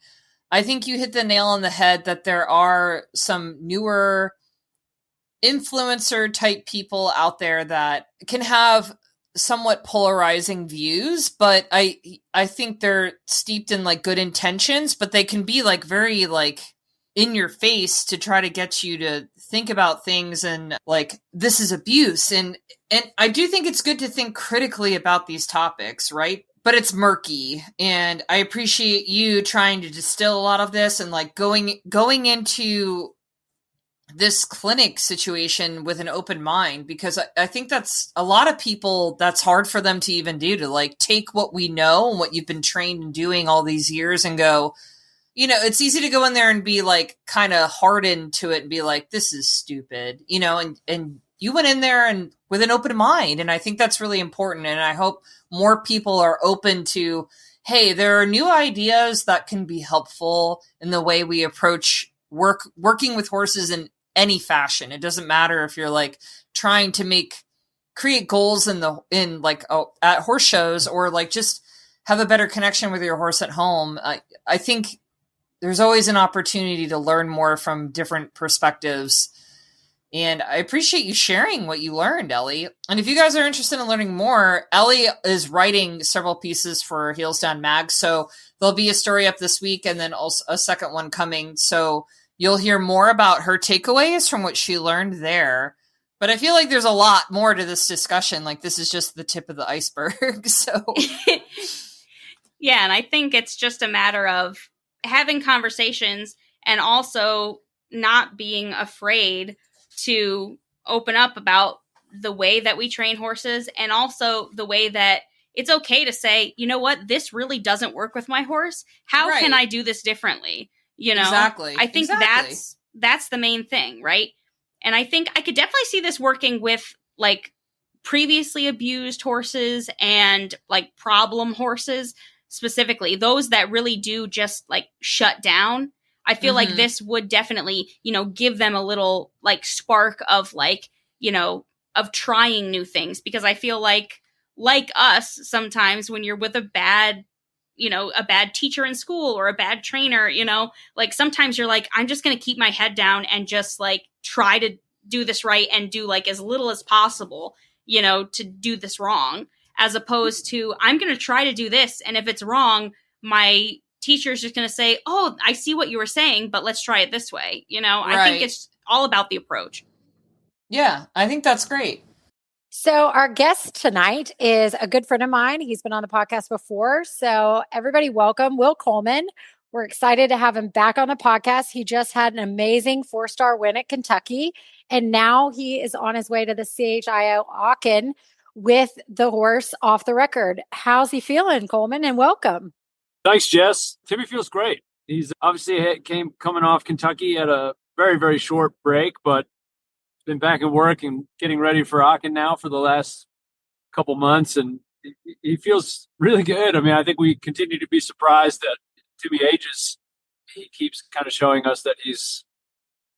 I think you hit the nail on the head that there are some newer influencer type people out there that can have somewhat polarizing views, but I think they're steeped in like good intentions, but they can be like very like in your face to try to get you to think about things and like, this is abuse. And I do think it's good to think critically about these topics, right? But it's murky, and I appreciate you trying to distill a lot of this and like going into this clinic situation with an open mind, because I think that's a lot of people, that's hard for them to even do, to like take what we know and what you've been trained in doing all these years and go, it's easy to go in there and be like kind of hardened to it and be like, this is stupid, and you went in there and with an open mind. And I think that's really important. And I hope more people are open to, hey, there are new ideas that can be helpful in the way we approach working with horses in any fashion. It doesn't matter if you're like trying to create goals at horse shows, or like just have a better connection with your horse at home. I think there's always an opportunity to learn more from different perspectives. And I appreciate you sharing what you learned, Ellie. And if you guys are interested in learning more, Ellie is writing several pieces for Heels Down Mag. So there'll be a story up this week and then also a second one coming. So you'll hear more about her takeaways from what she learned there. But I feel like there's a lot more to this discussion. Like, this is just the tip of the iceberg. So yeah, and I think it's just a matter of having conversations and also not being afraid to open up about the way that we train horses, and also the way that it's okay to say, you know what, this really doesn't work with my horse. How can I do this differently? Exactly. I think that's the main thing, right? And I think I could definitely see this working with like previously abused horses and like problem horses, specifically those that really do just like shut down. I feel like this would definitely, give them a little like spark of like, of trying new things, because I feel like us, sometimes when you're with a bad teacher in school or a bad trainer, like sometimes you're like, I'm just going to keep my head down and just like try to do this right and do like as little as possible, to do this wrong, as opposed to I'm going to try to do this. And if it's wrong, my teacher's just going to say, oh, I see what you were saying, but let's try it this way. I think it's all about the approach. Yeah, I think that's great. So our guest tonight is a good friend of mine. He's been on the podcast before. So everybody welcome Will Coleman. We're excited to have him back on the podcast. He just had an amazing 4-star win at Kentucky, and now he is on his way to the CHIO Aachen with the horse Off the Record. How's he feeling, Coleman? And welcome. Thanks, Jess. Timmy feels great. He's obviously coming off Kentucky at a very, very short break, but been back at work and getting ready for Aachen now for the last couple months, and he feels really good. I mean, I think we continue to be surprised that Timmy ages. He keeps kind of showing us that he's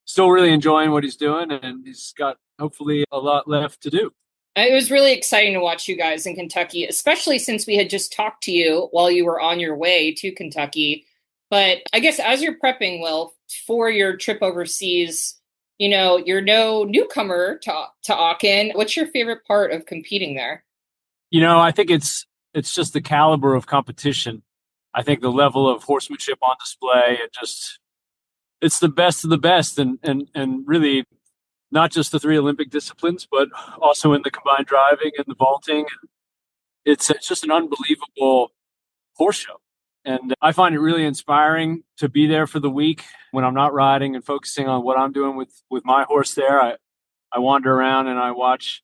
still really enjoying what he's doing, and he's got hopefully a lot left to do. It was really exciting to watch you guys in Kentucky, especially since we had just talked to you while you were on your way to Kentucky. But I guess as you're prepping, Will, for your trip overseas, you're no newcomer to Aachen. What's your favorite part of competing there? I think it's just the caliber of competition. I think the level of horsemanship on display, it's the best of the best, and really not just the 3 Olympic disciplines, but also in the combined driving and the vaulting. It's just an unbelievable horse show. And I find it really inspiring to be there for the week when I'm not riding and focusing on what I'm doing with my horse there. I wander around and I watch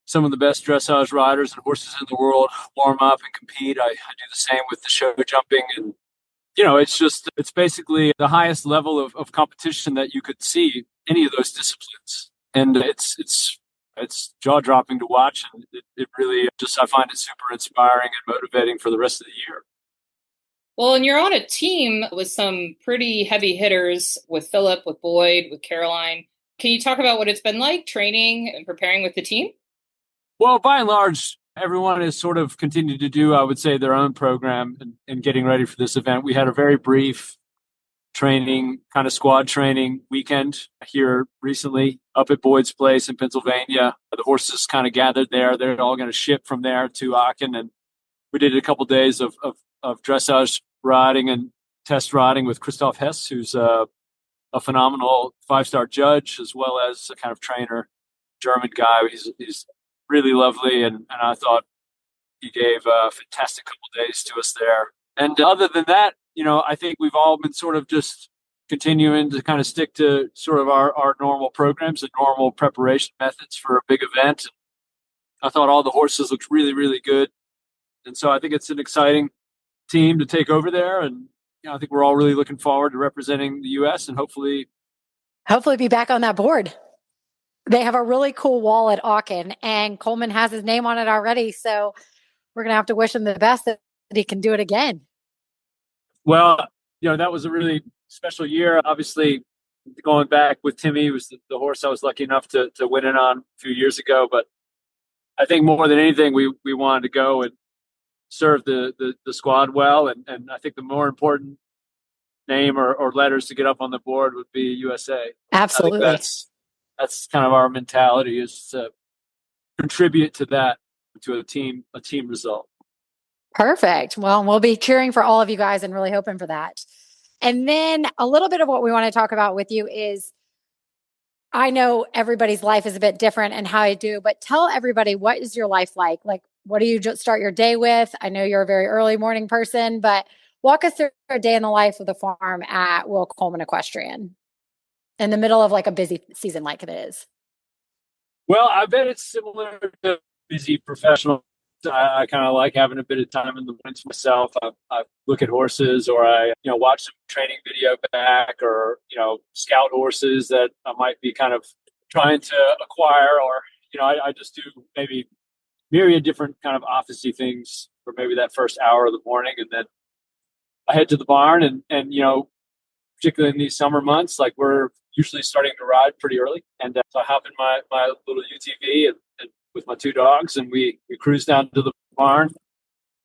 some of the best dressage riders and horses in the world warm up and compete. I do the same with the show jumping. And, it's basically the highest level of competition that you could see any of those disciplines. And it's jaw-dropping to watch. And it really I find it super inspiring and motivating for the rest of the year. Well, and you're on a team with some pretty heavy hitters, with Philip, with Boyd, with Caroline. Can you talk about what it's been like training and preparing with the team? Well, by and large, everyone has sort of continued to do, I would say, their own program and getting ready for this event. We had a very brief training, kind of squad training weekend here recently up at Boyd's place in Pennsylvania. The horses kind of gathered there. They're all going to ship from there to Aachen. And we did a couple days of dressage riding and test riding with Christoph Hess, who's a phenomenal 5-star judge, as well as a kind of trainer, German guy. He's really lovely, and I thought he gave a fantastic couple days to us there. And other than that, I think we've all been sort of just continuing to kind of stick to sort of our normal programs and normal preparation methods for a big event. I thought all the horses looked really, really good. And so I think it's an exciting team to take over there. And I think we're all really looking forward to representing the U.S. and hopefully be back on that board. They have a really cool wall at Aachen, and Coleman has his name on it already. So we're going to have to wish him the best that he can do it again. Well, that was a really special year. Obviously, going back with Timmy was the horse I was lucky enough to win it on a few years ago. But I think more than anything, we wanted to go and serve the squad well. And I think the more important name or letters to get up on the board would be USA. Absolutely. I think that's kind of our mentality, is to contribute to that, to a team result. Perfect. Well, we'll be cheering for all of you guys and really hoping for that. And then a little bit of what we want to talk about with you is, I know everybody's life is a bit different and how you do, but tell everybody, what is your life like? Like, what do you just start your day with? I know you're a very early morning person, but walk us through a day in the life of the farm at Will Coleman Equestrian in the middle of like a busy season like it is. Well, I bet it's similar to busy professional. I kind of like having a bit of time in the woods myself. I look at horses, or I watch some training video back, or scout horses that I might be kind of trying to acquire, or I just do maybe myriad different kind of office-y things for maybe that first hour of the morning, and then I head to the barn, and particularly in these summer months, like we're usually starting to ride pretty early, and so I hop in my little UTV and with my 2 dogs, and we cruise down to the barn.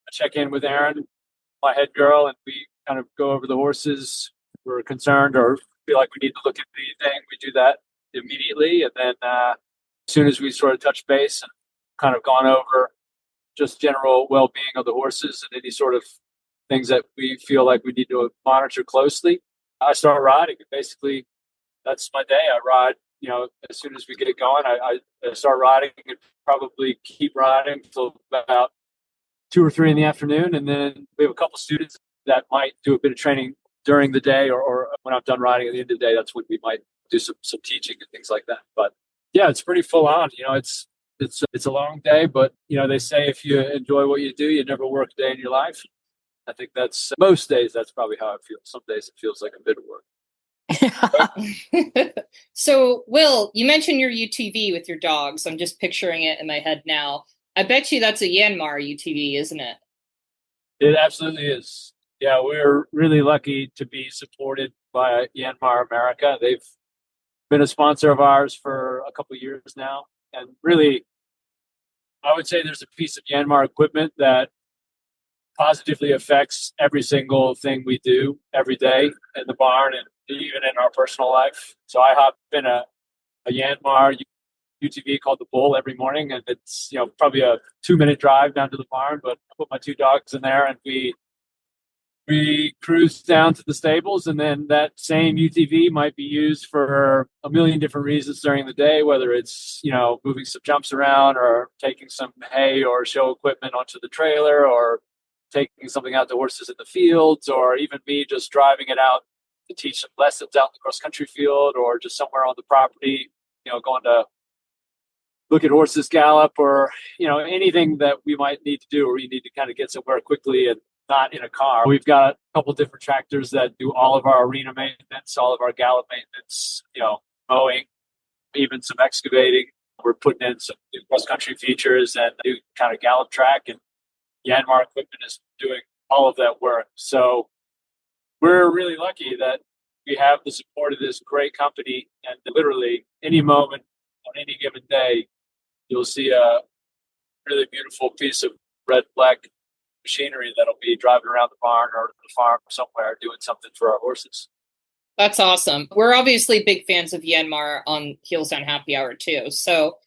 I check in with Erin, my head girl, and we kind of go over the horses. We're concerned or feel like we need to look at anything, we do that immediately. And then as soon as we sort of touch base and kind of gone over just general well-being of the horses and any sort of things that we feel like we need to monitor closely, I start riding. Basically, that's my day. I ride. As soon as we get it going, I start riding and probably keep riding until about 2 or 3 in the afternoon. And then we have a couple students that might do a bit of training during the day, or when I'm done riding at the end of the day, that's when we might do some teaching and things like that. But yeah, it's pretty full on. It's a long day, but they say if you enjoy what you do, you never work a day in your life. I think that's most days. That's probably how I feel. Some days it feels like a bit of work. So, Will, you mentioned your UTV with your dogs. I'm just picturing it in my head now. I bet you that's a Yanmar UTV, isn't it? It absolutely is. Yeah, we're really lucky to be supported by Yanmar America. They've been a sponsor of ours for a couple of years now. And really, I would say there's a piece of Yanmar equipment that positively affects every single thing we do every day in the barn and even in our personal life. So I hop in a Yanmar UTV called the Bull every morning, and it's probably a 2-minute drive down to the barn. But I put my 2 dogs in there, and we cruise down to the stables, and then that same UTV might be used for a million different reasons during the day, whether it's moving some jumps around or taking some hay or show equipment onto the trailer or taking something out to horses in the fields, or even me just driving it out to teach some lessons out in the cross country field, or just somewhere on the property, going to look at horses gallop, or anything that we might need to do, or we need to kind of get somewhere quickly and not in a car. We've got a couple different tractors that do all of our arena maintenance, all of our gallop maintenance, mowing, even some excavating. We're putting in some new cross country features and new kind of gallop track, and Yanmar equipment is doing all of that work. So we're really lucky that we have the support of this great company, and literally any moment on any given day, you'll see a really beautiful piece of red black machinery that'll be driving around the barn or the farm somewhere doing something for our horses. That's awesome. We're obviously big fans of Yanmar on Heels Down Happy Hour too. So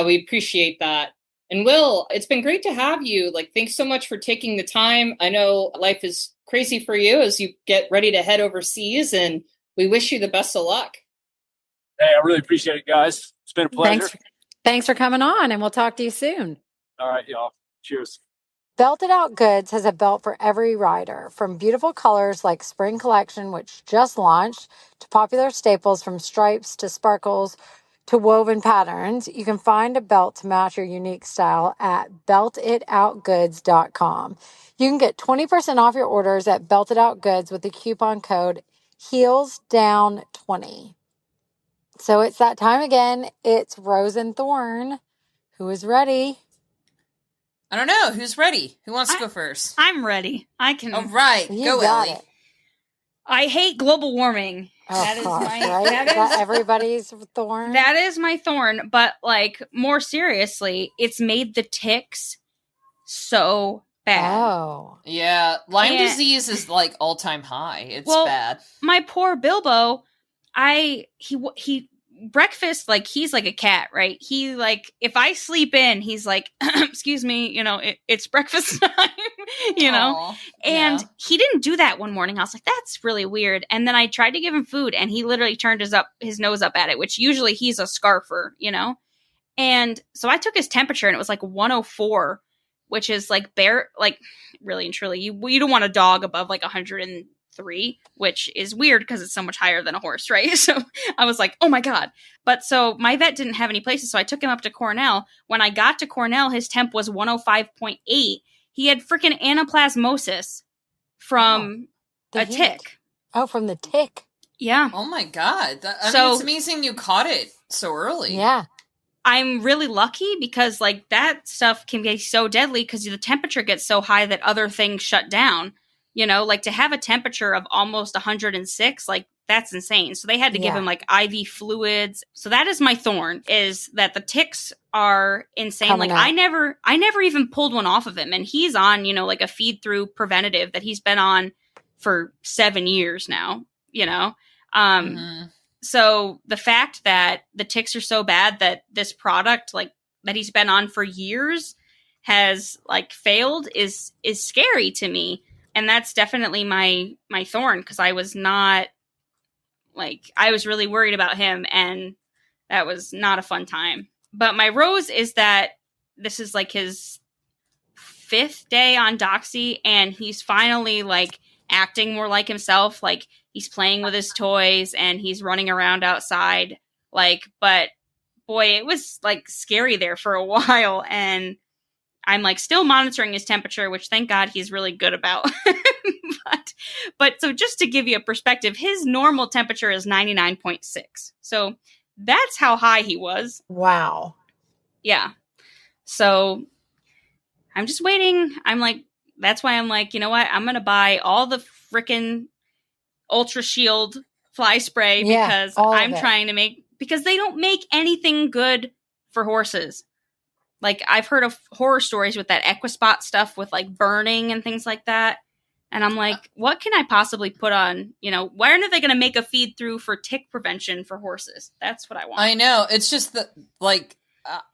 we appreciate that. And Will, it's been great to have you. Thanks so much for taking the time. I know life is crazy for you as you get ready to head overseas, and we wish you the best of luck. Hey, I really appreciate it, guys. It's been a pleasure. Thanks for coming on, and we'll talk to you soon. All right, y'all. Cheers. Belted Out Goods has a belt for every rider, from beautiful colors like Spring Collection, which just launched, to popular staples from stripes to sparkles to woven patterns. You can find a belt to match your unique style at beltitoutgoods.com. You can get 20% off your orders at Belted Out Goods with the coupon code HEELSDOWN20. So it's that time again. It's Rose and Thorn. Who is ready? I don't know. Who's ready? Who wants to go first? I'm ready. I can. All right. Go, Ellie. I hate global warming. That is everybody's thorn. That is my thorn. But more seriously, it's made the ticks so bad. Oh. Yeah. Lyme disease is all-time high. It's bad. My poor Bilbo, he breakfast, he's like a cat, right? He if I sleep in, he's like, excuse me, it's breakfast time, Aww, and he didn't do that one morning. I was like, that's really weird. And then I tried to give him food, and he literally turned his nose up at it, which usually he's a scarfer, and so I took his temperature, and it was 104, which is really and truly, you don't want a dog above 103, which is weird because it's so much higher than a horse, right? So I was like, oh my God. But so my vet didn't have any places, so I took him up to Cornell. When I got to Cornell, his temp was 105.8. He had freaking anaplasmosis from a tick. Oh, from the tick. Yeah. Oh my God. I mean, it's amazing you caught it so early. Yeah. I'm really lucky because that stuff can be so deadly because the temperature gets so high that other things shut down. To have a temperature of almost 106, that's insane. So they had to give him IV fluids. So that is my thorn, is that the ticks are insane. I never even pulled one off of him, and he's on, a feed through preventative that he's been on for 7 years now, So the fact that the ticks are so bad that this product, that he's been on for years has failed is scary to me. And that's definitely my thorn, because I was not I was really worried about him, and that was not a fun time. But my rose is that this is his 5th day on Doxy, and he's finally acting more like himself. He's playing with his toys and he's running around outside. But boy, it was scary there for a while, and I'm like still monitoring his temperature, which thank God he's really good about. but so just to give you a perspective, his normal temperature is 99.6. So that's how high he was. Wow. Yeah. So I'm just waiting. That's why I'm like, you know what? I'm going to buy all the freaking Ultra Shield fly spray because I'm trying to because they don't make anything good for horses. Like, I've heard of horror stories with that Equispot stuff with, like, burning and things like that. And I'm like, what can I possibly put on? Why aren't they going to make a feed through for tick prevention for horses? That's what I want. I know. It's just that, like,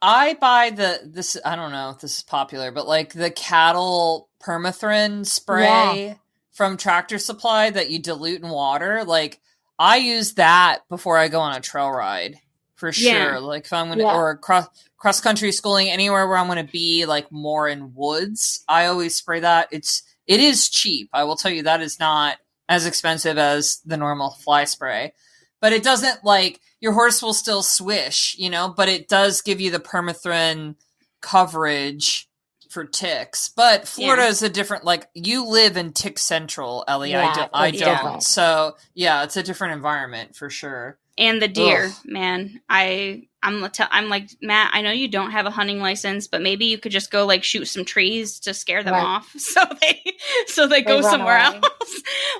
I buy this, I don't know if this is popular, but, like, the cattle permethrin spray from Tractor Supply that you dilute in water. Like, I use that before I go on a trail ride. For sure. Yeah. Like if I'm going to, or cross country schooling, anywhere where I'm going to be like more in woods, I always spray that. It is cheap. I will tell you that is not as expensive as the normal fly spray, but it doesn't like your horse will still swish, but it does give you the permethrin coverage for ticks. But Florida is a different, like you live in tick central, Ellie. I don't. Different. So yeah, it's a different environment for sure. And the deer, man. I'm like, Matt, I know you don't have a hunting license, but maybe you could just go like shoot some trees to scare them off so they go somewhere else.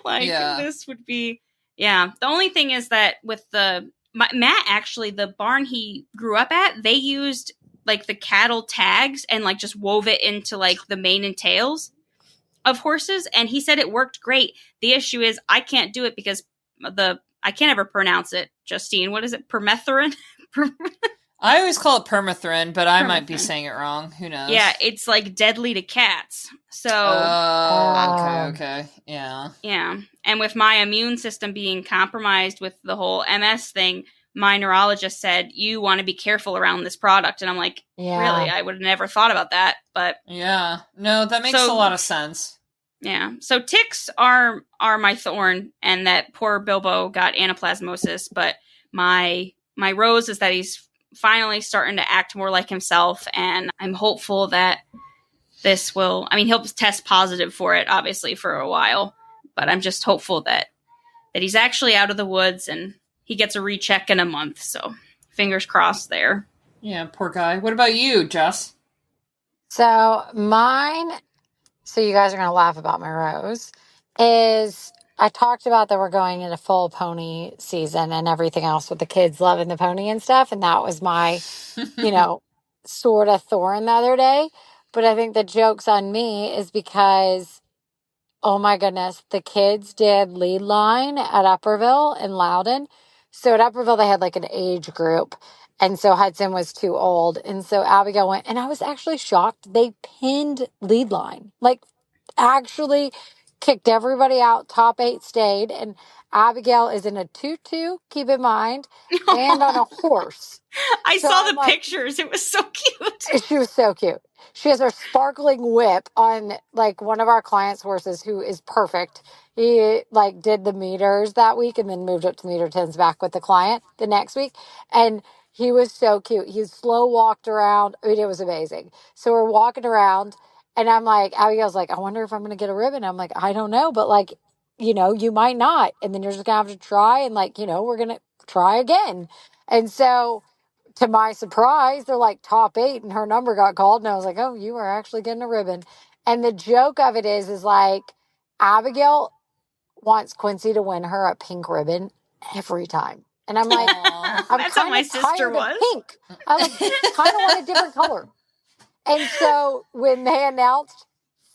This would be, The only thing is that with Matt, actually, the barn he grew up at, they used like the cattle tags and like just wove it into like the mane and tails of horses. And he said it worked great. The issue is I can't do it because I can't ever pronounce it, Justine. What is it? Permethrin? I always call it permethrin, but I might be saying it wrong. Who knows? Yeah, it's like deadly to cats. So. Okay. Yeah. Yeah. And with my immune system being compromised with the whole MS thing, my neurologist said, you want to be careful around this product. And I'm like, really? I would have never thought about that. But. Yeah. No, that makes a lot of sense. Yeah. So ticks are my thorn, and that poor Bilbo got anaplasmosis, but my rose is that he's finally starting to act more like himself, and I'm hopeful that this will, he'll test positive for it, obviously, for a while, but I'm just hopeful that he's actually out of the woods and he gets a recheck in a month. So fingers crossed there. Yeah, poor guy. What about you, Jess? So mine... So you guys are going to laugh about my rose, is I talked about that we're going into full pony season and everything else with the kids loving the pony and stuff. And that was my, sort of thorn the other day. But I think the joke's on me is because, oh my goodness, the kids did lead line at Upperville in Loudon. So at Upperville, they had like an age group. And so Hudson was too old. And so Abigail went, and I was actually shocked. They pinned lead line, like actually kicked everybody out. Top 8 stayed. And Abigail is in a tutu, keep in mind, and on a horse. I saw the pictures. It was so cute. She was so cute. She has her sparkling whip on like one of our clients' horses who is perfect. He like did the meters that week and then moved up to meter 10s back with the client the next week. And he was so cute. He slow walked around. It was amazing. So we're walking around and I'm like, Abigail's like, I wonder if I'm going to get a ribbon. I'm like, I don't know, but like, you might not. And then you're just going to have to try. And like, we're going to try again. And so to my surprise, they're like top 8 and her number got called. And I was like, oh, you are actually getting a ribbon. And the joke of it is like Abigail wants Quincy to win her a pink ribbon every time. And I'm like, I'm that's how my sister was. Pink. I like, kind of want a different color. And so when they announced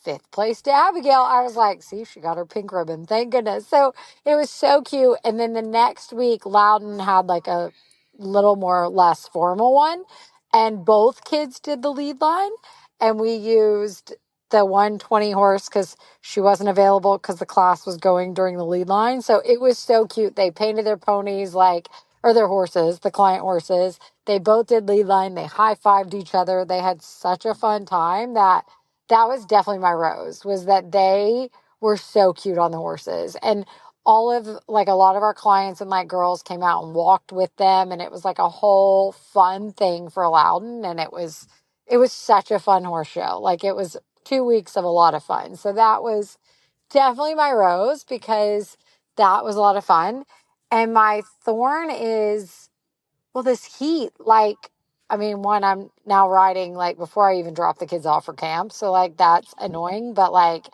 5th place to Abigail, I was like, see, she got her pink ribbon. Thank goodness. So it was so cute. And then the next week, Loudon had like a little more or less formal one. And both kids did the lead line. And we used the 120 horse because she wasn't available because the class was going during the lead line. So it was so cute. They painted their ponies or their horses, the client horses. They both did lead line. They high-fived each other. They had such a fun time that was definitely my rose, was that they were so cute on the horses. And all of like a lot of our clients and like girls came out and walked with them. And it was like a whole fun thing for Loudon. And it was it was such a fun horse show. Like it was 2 weeks of a lot of fun. So that was definitely my rose because that was a lot of fun. And my thorn is, well, this heat, like, I mean, one, I'm now riding like before I even drop the kids off for camp. So like that's annoying, but like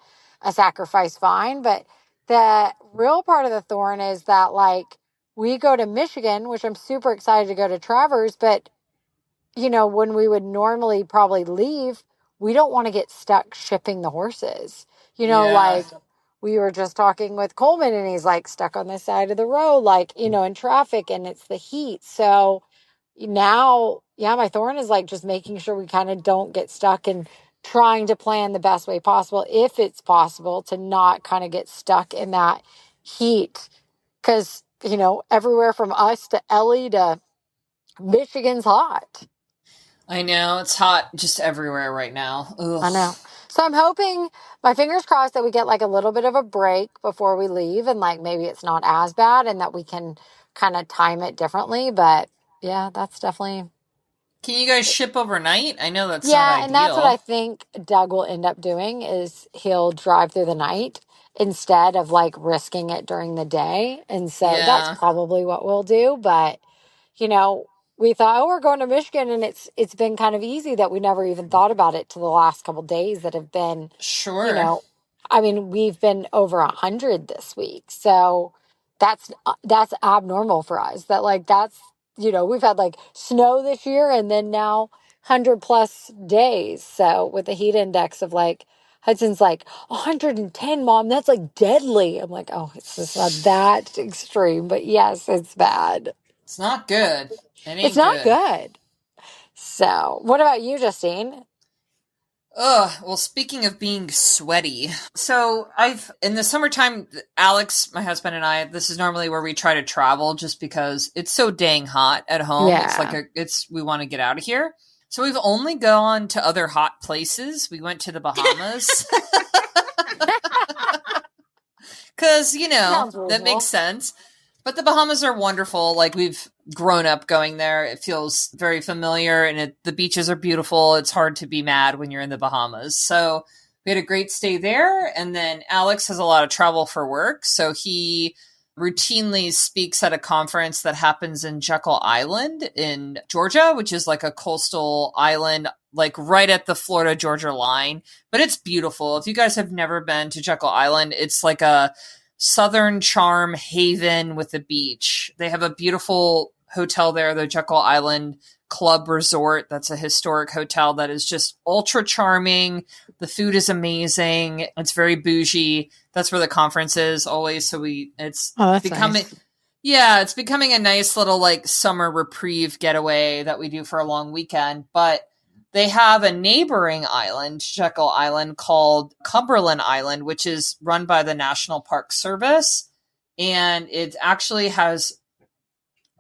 a sacrifice fine. But the real part of the thorn is that like we go to Michigan, which I'm super excited to go to Travers, but when we would normally probably leave, we don't want to get stuck shipping the horses. Like we were just talking with Coleman and he's like stuck on the side of the road, like, in traffic and it's the heat. So now, yeah, my thorn is like just making sure we kind of don't get stuck and trying to plan the best way possible, if it's possible, to not kind of get stuck in that heat. Because, everywhere from us to Ellie to Michigan's hot. I know, it's hot just everywhere right now. Ugh. I know. So I'm hoping, my fingers crossed, that we get like a little bit of a break before we leave and like maybe it's not as bad and that we can kind of time it differently. But yeah, that's definitely. Can you guys ship overnight? I know that's not Yeah, ideal. and that's what I think Doug will end up doing is he'll drive through the night instead of like risking it during the day. And so that's probably what we'll do. But, we thought, we're going to Michigan, and it's been kind of easy that we never even thought about it to the last couple of days that have been, sure. I mean, we've been over 100 this week. So that's abnormal for us. That like, that's, we've had like snow this year and then now 100+ days. So with the heat index of like, Hudson's like 110, Mom, that's like deadly. I'm like, oh, it's just not that extreme, but yes, it's bad. It's not good. It's not good. So what about you, Justine? Well, speaking of being sweaty, so in the summertime, Alex, my husband, and I, this is normally where we try to travel just because it's so dang hot at home. Yeah. It's like we want to get out of here. So we've only gone to other hot places. We went to the Bahamas. Because, that makes sense. But the Bahamas are wonderful. Like, we've grown up going there. It feels very familiar, and the beaches are beautiful. It's hard to be mad when you're in the Bahamas. So we had a great stay there. And then Alex has a lot of travel for work. So he routinely speaks at a conference that happens in Jekyll Island in Georgia, which is like a coastal island, like right at the Florida-Georgia line. But it's beautiful. If you guys have never been to Jekyll Island, it's like a Southern charm haven with a beach. They have a beautiful hotel there, the Jekyll Island Club Resort. That's a historic hotel that is just ultra charming. The food is amazing. It's very bougie. That's where the conference is always. So it's becoming, nice. Yeah, it's becoming a nice little like summer reprieve getaway that we do for a long weekend. But they have a neighboring island, Jekyll Island, called Cumberland Island, which is run by the National Park Service. And it actually has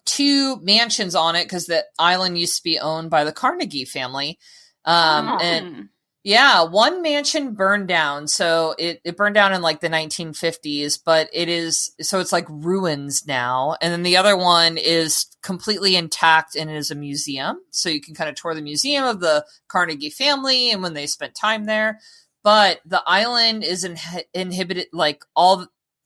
2 mansions on it because the island used to be owned by the Carnegie family. And yeah, one mansion burned down. So it burned down in like the 1950s, but it's like ruins now. And then the other one is completely intact and is a museum. So you can kind of tour the museum of the Carnegie family and when they spent time there. But the island is inhibited,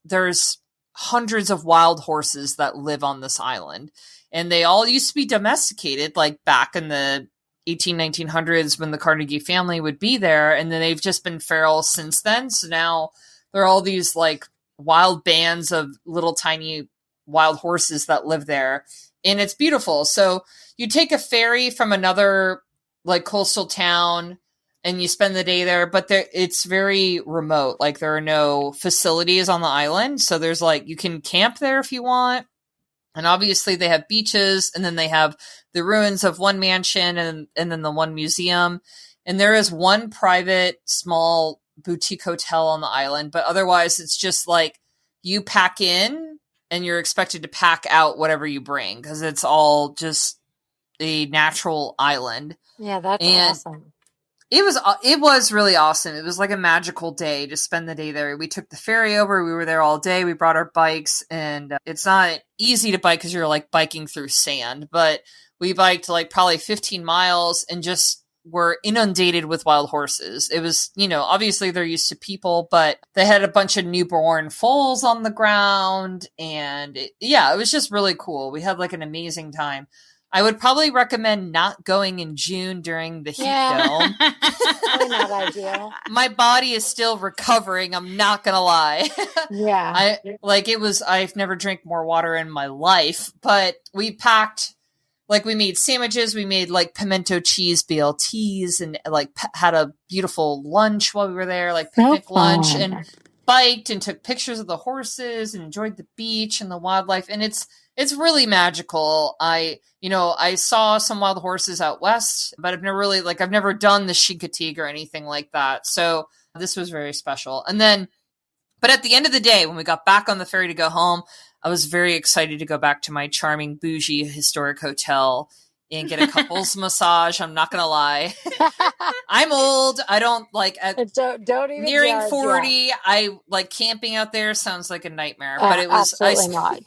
there's hundreds of wild horses that live on this island. And they all used to be domesticated, like back in the 1900s when the Carnegie family would be there. And then they've just been feral since then. So now there are all these like wild bands of little tiny wild horses that live there. And it's beautiful. So you take a ferry from another like coastal town and you spend the day there, but it's very remote. Like there are no facilities on the island. So there's like, you can camp there if you want. And obviously they have beaches, and then they have the ruins of one mansion and then the one museum. And there is one private small boutique hotel on the island, but otherwise it's just like you pack in and you're expected to pack out whatever you bring because it's all just a natural island. Yeah, that's awesome. It was really awesome. It was like a magical day to spend the day there. We took the ferry over. We were there all day. We brought our bikes, and it's not easy to bike because you're like biking through sand, but we biked like probably 15 miles and just were inundated with wild horses. It was, obviously they're used to people, but they had a bunch of newborn foals on the ground. And it was just really cool. We had like an amazing time. I would probably recommend not going in June during the heat dome. Probably not ideal. My body is still recovering. I'm not going to lie. Yeah. I've never drank more water in my life, but we packed, like we made sandwiches. We made like pimento cheese BLTs and like had a beautiful lunch while we were there, like picnic lunch, and biked and took pictures of the horses and enjoyed the beach and the wildlife. And it's really magical. I saw some wild horses out west, but I've never done the Chincoteague or anything like that. So this was very special. But at the end of the day, when we got back on the ferry to go home, I was very excited to go back to my charming, bougie, historic hotel and get a couples massage. I'm not going to lie. I'm old. I don't like don't even nearing judge, 40. Yeah. I like camping out there sounds like a nightmare, but it was absolutely not.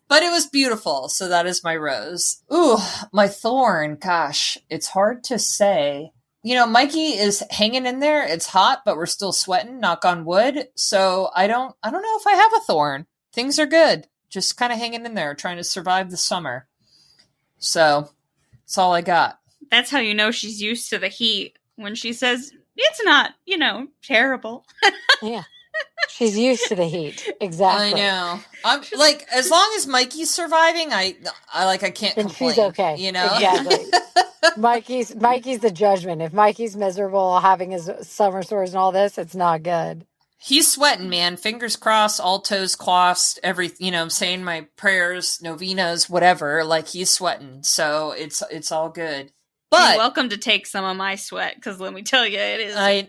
But it was beautiful. So that is my rose. Ooh, my thorn. Gosh, it's hard to say. Mikey is hanging in there. It's hot, but we're still sweating, knock on wood. So I don't know if I have a thorn. Things are good. Just kind of hanging in there, trying to survive the summer. So that's all I got. That's how you know she's used to the heat when she says it's not, terrible. Yeah. She's used to the heat. Exactly. I know. I'm like, as long as Mikey's surviving, I can't then complain. she's okay. Exactly. Mikey's the judgment. If Mikey's miserable having his summer sores and all this, it's not good. He's sweating, man. Fingers crossed, all toes crossed, everything, I'm saying my prayers, novenas, whatever. Like, he's sweating. So it's all good. But you're welcome to take some of my sweat, because let me tell you, it is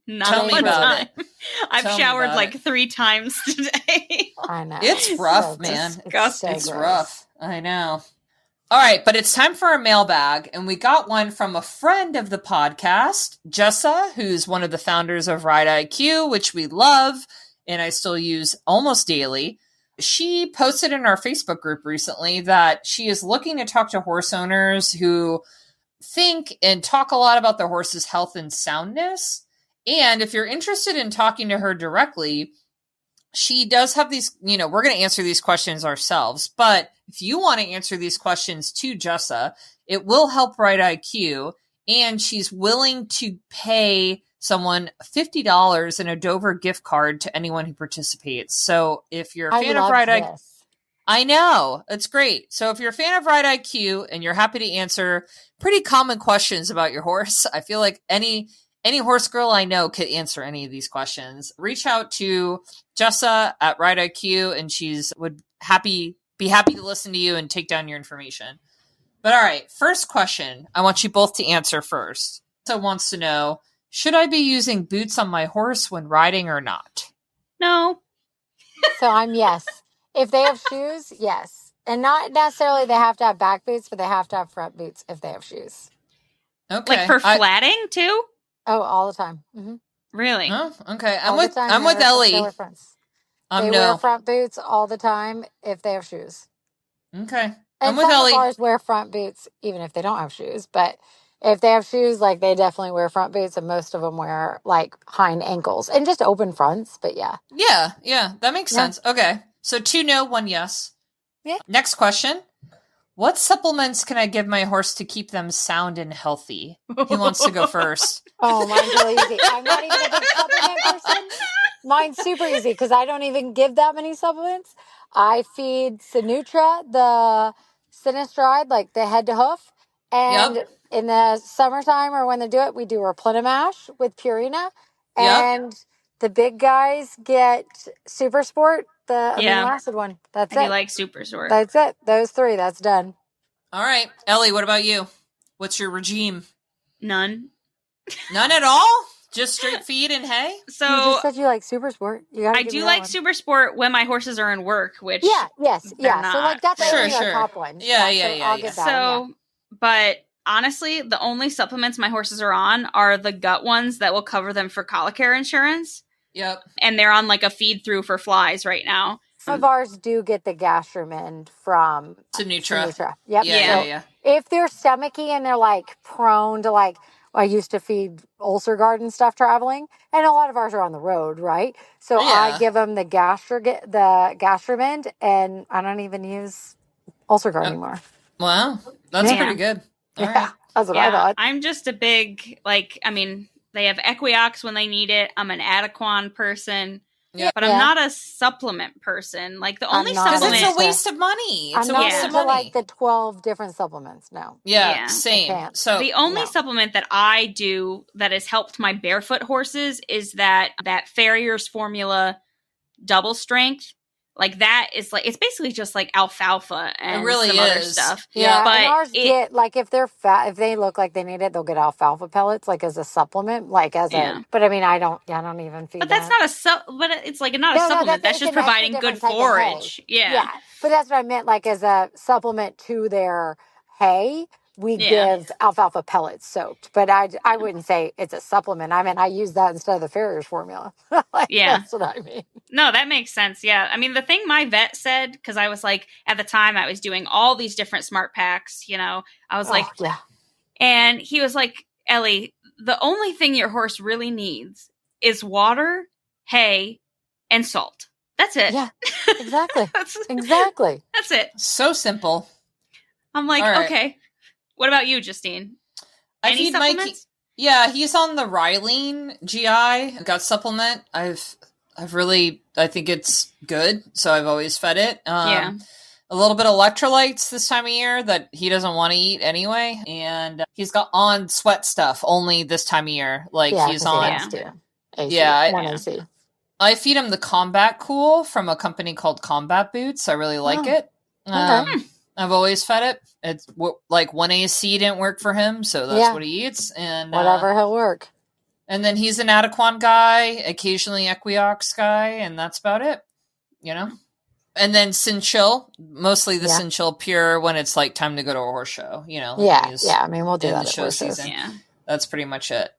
not one time. I've showered like 3 times today. I know. It's rough, man. It's rough. I know. All right, but it's time for our mailbag, and we got one from a friend of the podcast, Jessa, who's one of the founders of Ride IQ, which we love, and I still use almost daily. She posted in our Facebook group recently that she is looking to talk to horse owners who think and talk a lot about their horse's health and soundness. And if you're interested in talking to her directly, she does have these, we're going to answer these questions ourselves, but if you want to answer these questions to Jessa, it will help Ride IQ, and she's willing to pay someone $50 in a Dover gift card to anyone who participates. So if you're a fan of Ride IQ, I know, it's great. So if you're a fan of Ride IQ and you're happy to answer pretty common questions about your horse, I feel like any horse girl I know could answer any of these questions. Reach out to Jessa at Ride IQ, and she's would be happy to listen to you and take down your information. But all right, first question. I want you both to answer first. So wants to know, should I be using boots on my horse when riding or not? No. So I'm yes. If they have shoes, yes. And not necessarily they have to have back boots, but they have to have front boots if they have shoes. Okay. Like for flatting too? Oh, all the time. Mm-hmm. Really? Oh, okay. I'm All with the time. Ellie. They wear fronts. They wear front boots all the time if they have shoes. Okay. And I'm with Ellie. Some cars wear front boots even if they don't have shoes. But if they have shoes, like they definitely wear front boots, and most of them wear like hind ankles and just open fronts. But yeah. Yeah. That makes sense. Okay. So 2 no, 1 yes. Yeah. Next question. What supplements can I give my horse to keep them sound and healthy? Who wants to go first? Oh, mine's really easy. I'm not even a big supplement person. Mine's super easy because I don't even give that many supplements. I feed Sinutra, the Sinistride, like the head to hoof. And in the summertime or when they do it, we do Replenimash with Purina. And the big guys get Super Sport, the amino acid one. That's it. You like Super Sport. That's it. Those 3. That's done. All right. Ellie, what about you? What's your regime? None. None at all? Just straight feed and hay? So you just said you like Super Sport. I do like Super Sport when my horses are in work, which yes. So like that's sure. top one. Yeah. So, but honestly, the only supplements my horses are on are the gut ones that will cover them for colicare insurance. Yep. And they're on like a feed through for flies right now. Some of ours do get the Gastromin from Sinutra. Yep. Yeah. if they're stomachy and they're like prone to like, I used to feed ulcer guard and stuff traveling, and a lot of ours are on the road, right? So I give them the Gastromend, and I don't even use ulcer guard anymore. Wow, that's pretty good. All right. That's what I thought. I'm just a big, they have Equiox when they need it. I'm an Adequan person. Yeah. But I'm not a supplement person. Like the only supplement, it's a waste of money. It's I'm a not waste of into money. like the 12 different supplements. No. Yeah. Same. So the only supplement that I do that has helped my barefoot horses is that Farrier's Formula double strength. Like that is like, it's basically just like alfalfa and some other stuff. Yeah, but and ours get like if they're fat, if they look like they need it, they'll get alfalfa pellets like as a supplement, like as a. But I mean, I don't even feed. But that's not a but it's like not a supplement. That's just providing good forage. Yeah, but that's what I meant. Like as a supplement to their hay, we give alfalfa pellets soaked. But I wouldn't say it's a supplement. I mean, I use that instead of the Farrier's Formula. That's what I mean. No, that makes sense. Yeah. I mean, the thing my vet said, because I was like, at the time I was doing all these different smart packs, I was like, and he was like, Ellie, the only thing your horse really needs is water, hay, and salt. That's it. Yeah, exactly. Exactly. That's it. So simple. I'm like, okay. What about you, Justine? Any supplements? Yeah, he's on the Rylene GI gut supplement. I think it's good, so I've always fed it. A little bit of electrolytes this time of year that he doesn't want to eat anyway, and he's got on sweat stuff only this time of year. Like he's on. I feed him the Combat Cool from a company called Combat Boots. I really like it. I've always fed it. It's like 1AC didn't work for him, so that's what he eats. And whatever he'll work. And then he's an Adequan guy, occasionally Equiox guy, and that's about it. And then Cinchil, mostly the Cinchil pure when it's like time to go to a horse show. I mean, we'll do that at horse season. Yeah, that's pretty much it.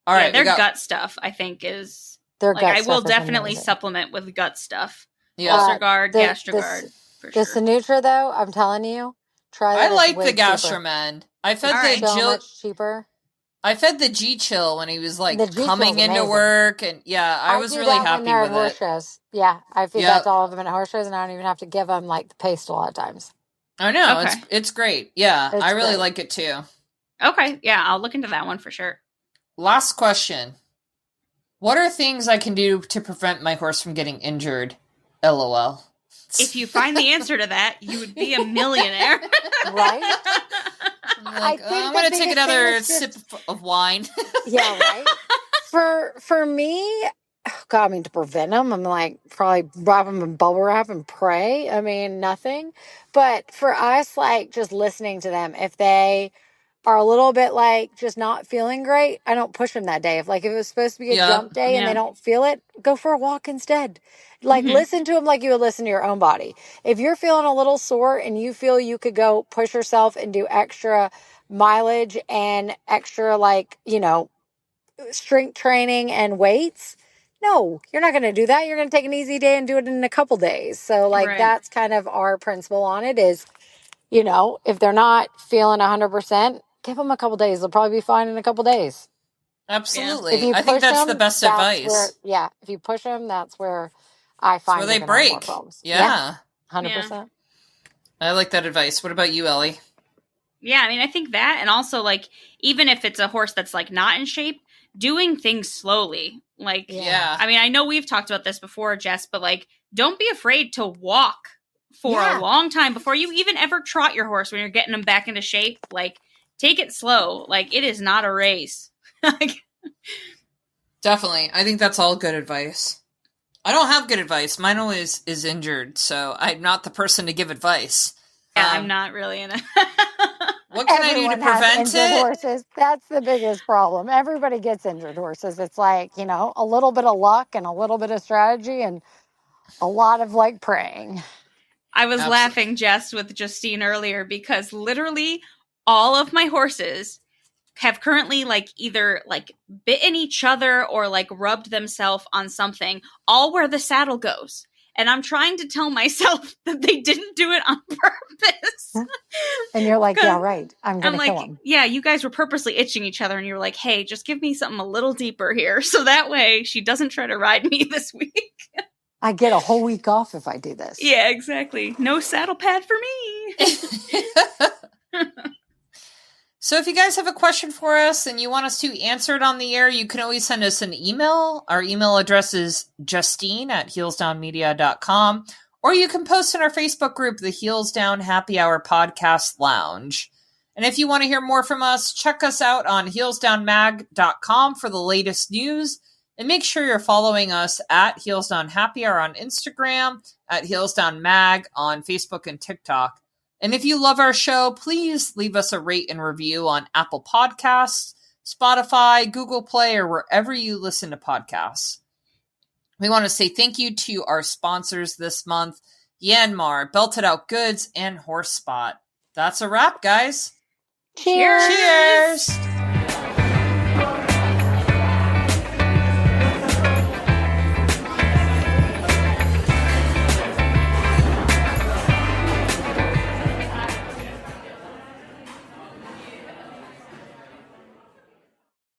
All right, their gut stuff I think is I will definitely supplement with gut stuff. Ulcer guard, GastroGuard. The Sinutra, though, I'm telling you, try that. I like the Gastromend. I fed the so much cheaper. I fed the G-Chill when he was like coming into work, and I was really happy with horse shows. Yeah, I feed that to all of them at horse shows, and I don't even have to give them like the paste a lot of times. I know it's great. Yeah, I really like it too. Okay, yeah, I'll look into that one for sure. Last question: what are things I can do to prevent my horse from getting injured? LOL. If you find the answer to that, you would be a millionaire. Right? I'm going to take another sip of wine. Yeah, right? For me, to prevent them, I'm like, probably wrap them in bubble wrap and pray. I mean, nothing. But for us, like, just listening to them, if they are a little bit like just not feeling great, I don't push them that day. If it was supposed to be a jump day and they don't feel it, go for a walk instead. Like listen to them like you would listen to your own body. If you're feeling a little sore and you feel you could go push yourself and do extra mileage and extra strength training and weights, no, you're not going to do that. You're going to take an easy day and do it in a couple days. So that's kind of our principle on it is, if they're not feeling 100%, give them a couple days. They'll probably be fine in a couple days. Absolutely. I think that's the best advice. If you push them, that's where I find where they break. Yeah. 100%. I like that advice. What about you, Ellie? Yeah, I mean, I think that, and also, even if it's a horse that's, not in shape, doing things slowly. I mean, I know we've talked about this before, Jess, but, don't be afraid to walk for a long time before you even ever trot your horse when you're getting them back into shape. Take it slow. It is not a race. Definitely. I think that's all good advice. I don't have good advice. Mine always is injured, so I'm not the person to give advice. Yeah, I'm not really in it. What can I do to prevent it? Horses. That's the biggest problem. Everybody gets injured horses. It's a little bit of luck and a little bit of strategy and a lot of praying. I was laughing, Jess, with Justine earlier because literally all of my horses have currently either bitten each other or rubbed themselves on something, all where the saddle goes. And I'm trying to tell myself that they didn't do it on purpose. And you're like, yeah, right. I'm going to kill him. Yeah, you guys were purposely itching each other, and you're like, hey, just give me something a little deeper here. So that way she doesn't try to ride me this week. I get a whole week off if I do this. Yeah, exactly. No saddle pad for me. So if you guys have a question for us and you want us to answer it on the air, you can always send us an email. Our email address is justine@heelsdownmedia.com, or you can post in our Facebook group, the Heels Down Happy Hour Podcast Lounge. And if you want to hear more from us, check us out on heelsdownmag.com for the latest news. And make sure you're following us at Heels Down Happy Hour on Instagram, at Heels Down Mag on Facebook and TikTok. And if you love our show, please leave us a rate and review on Apple Podcasts, Spotify, Google Play, or wherever you listen to podcasts. We want to say thank you to our sponsors this month, Yanmar, Belted Out Goods, and Horse Spot. That's a wrap, guys. Cheers! Cheers!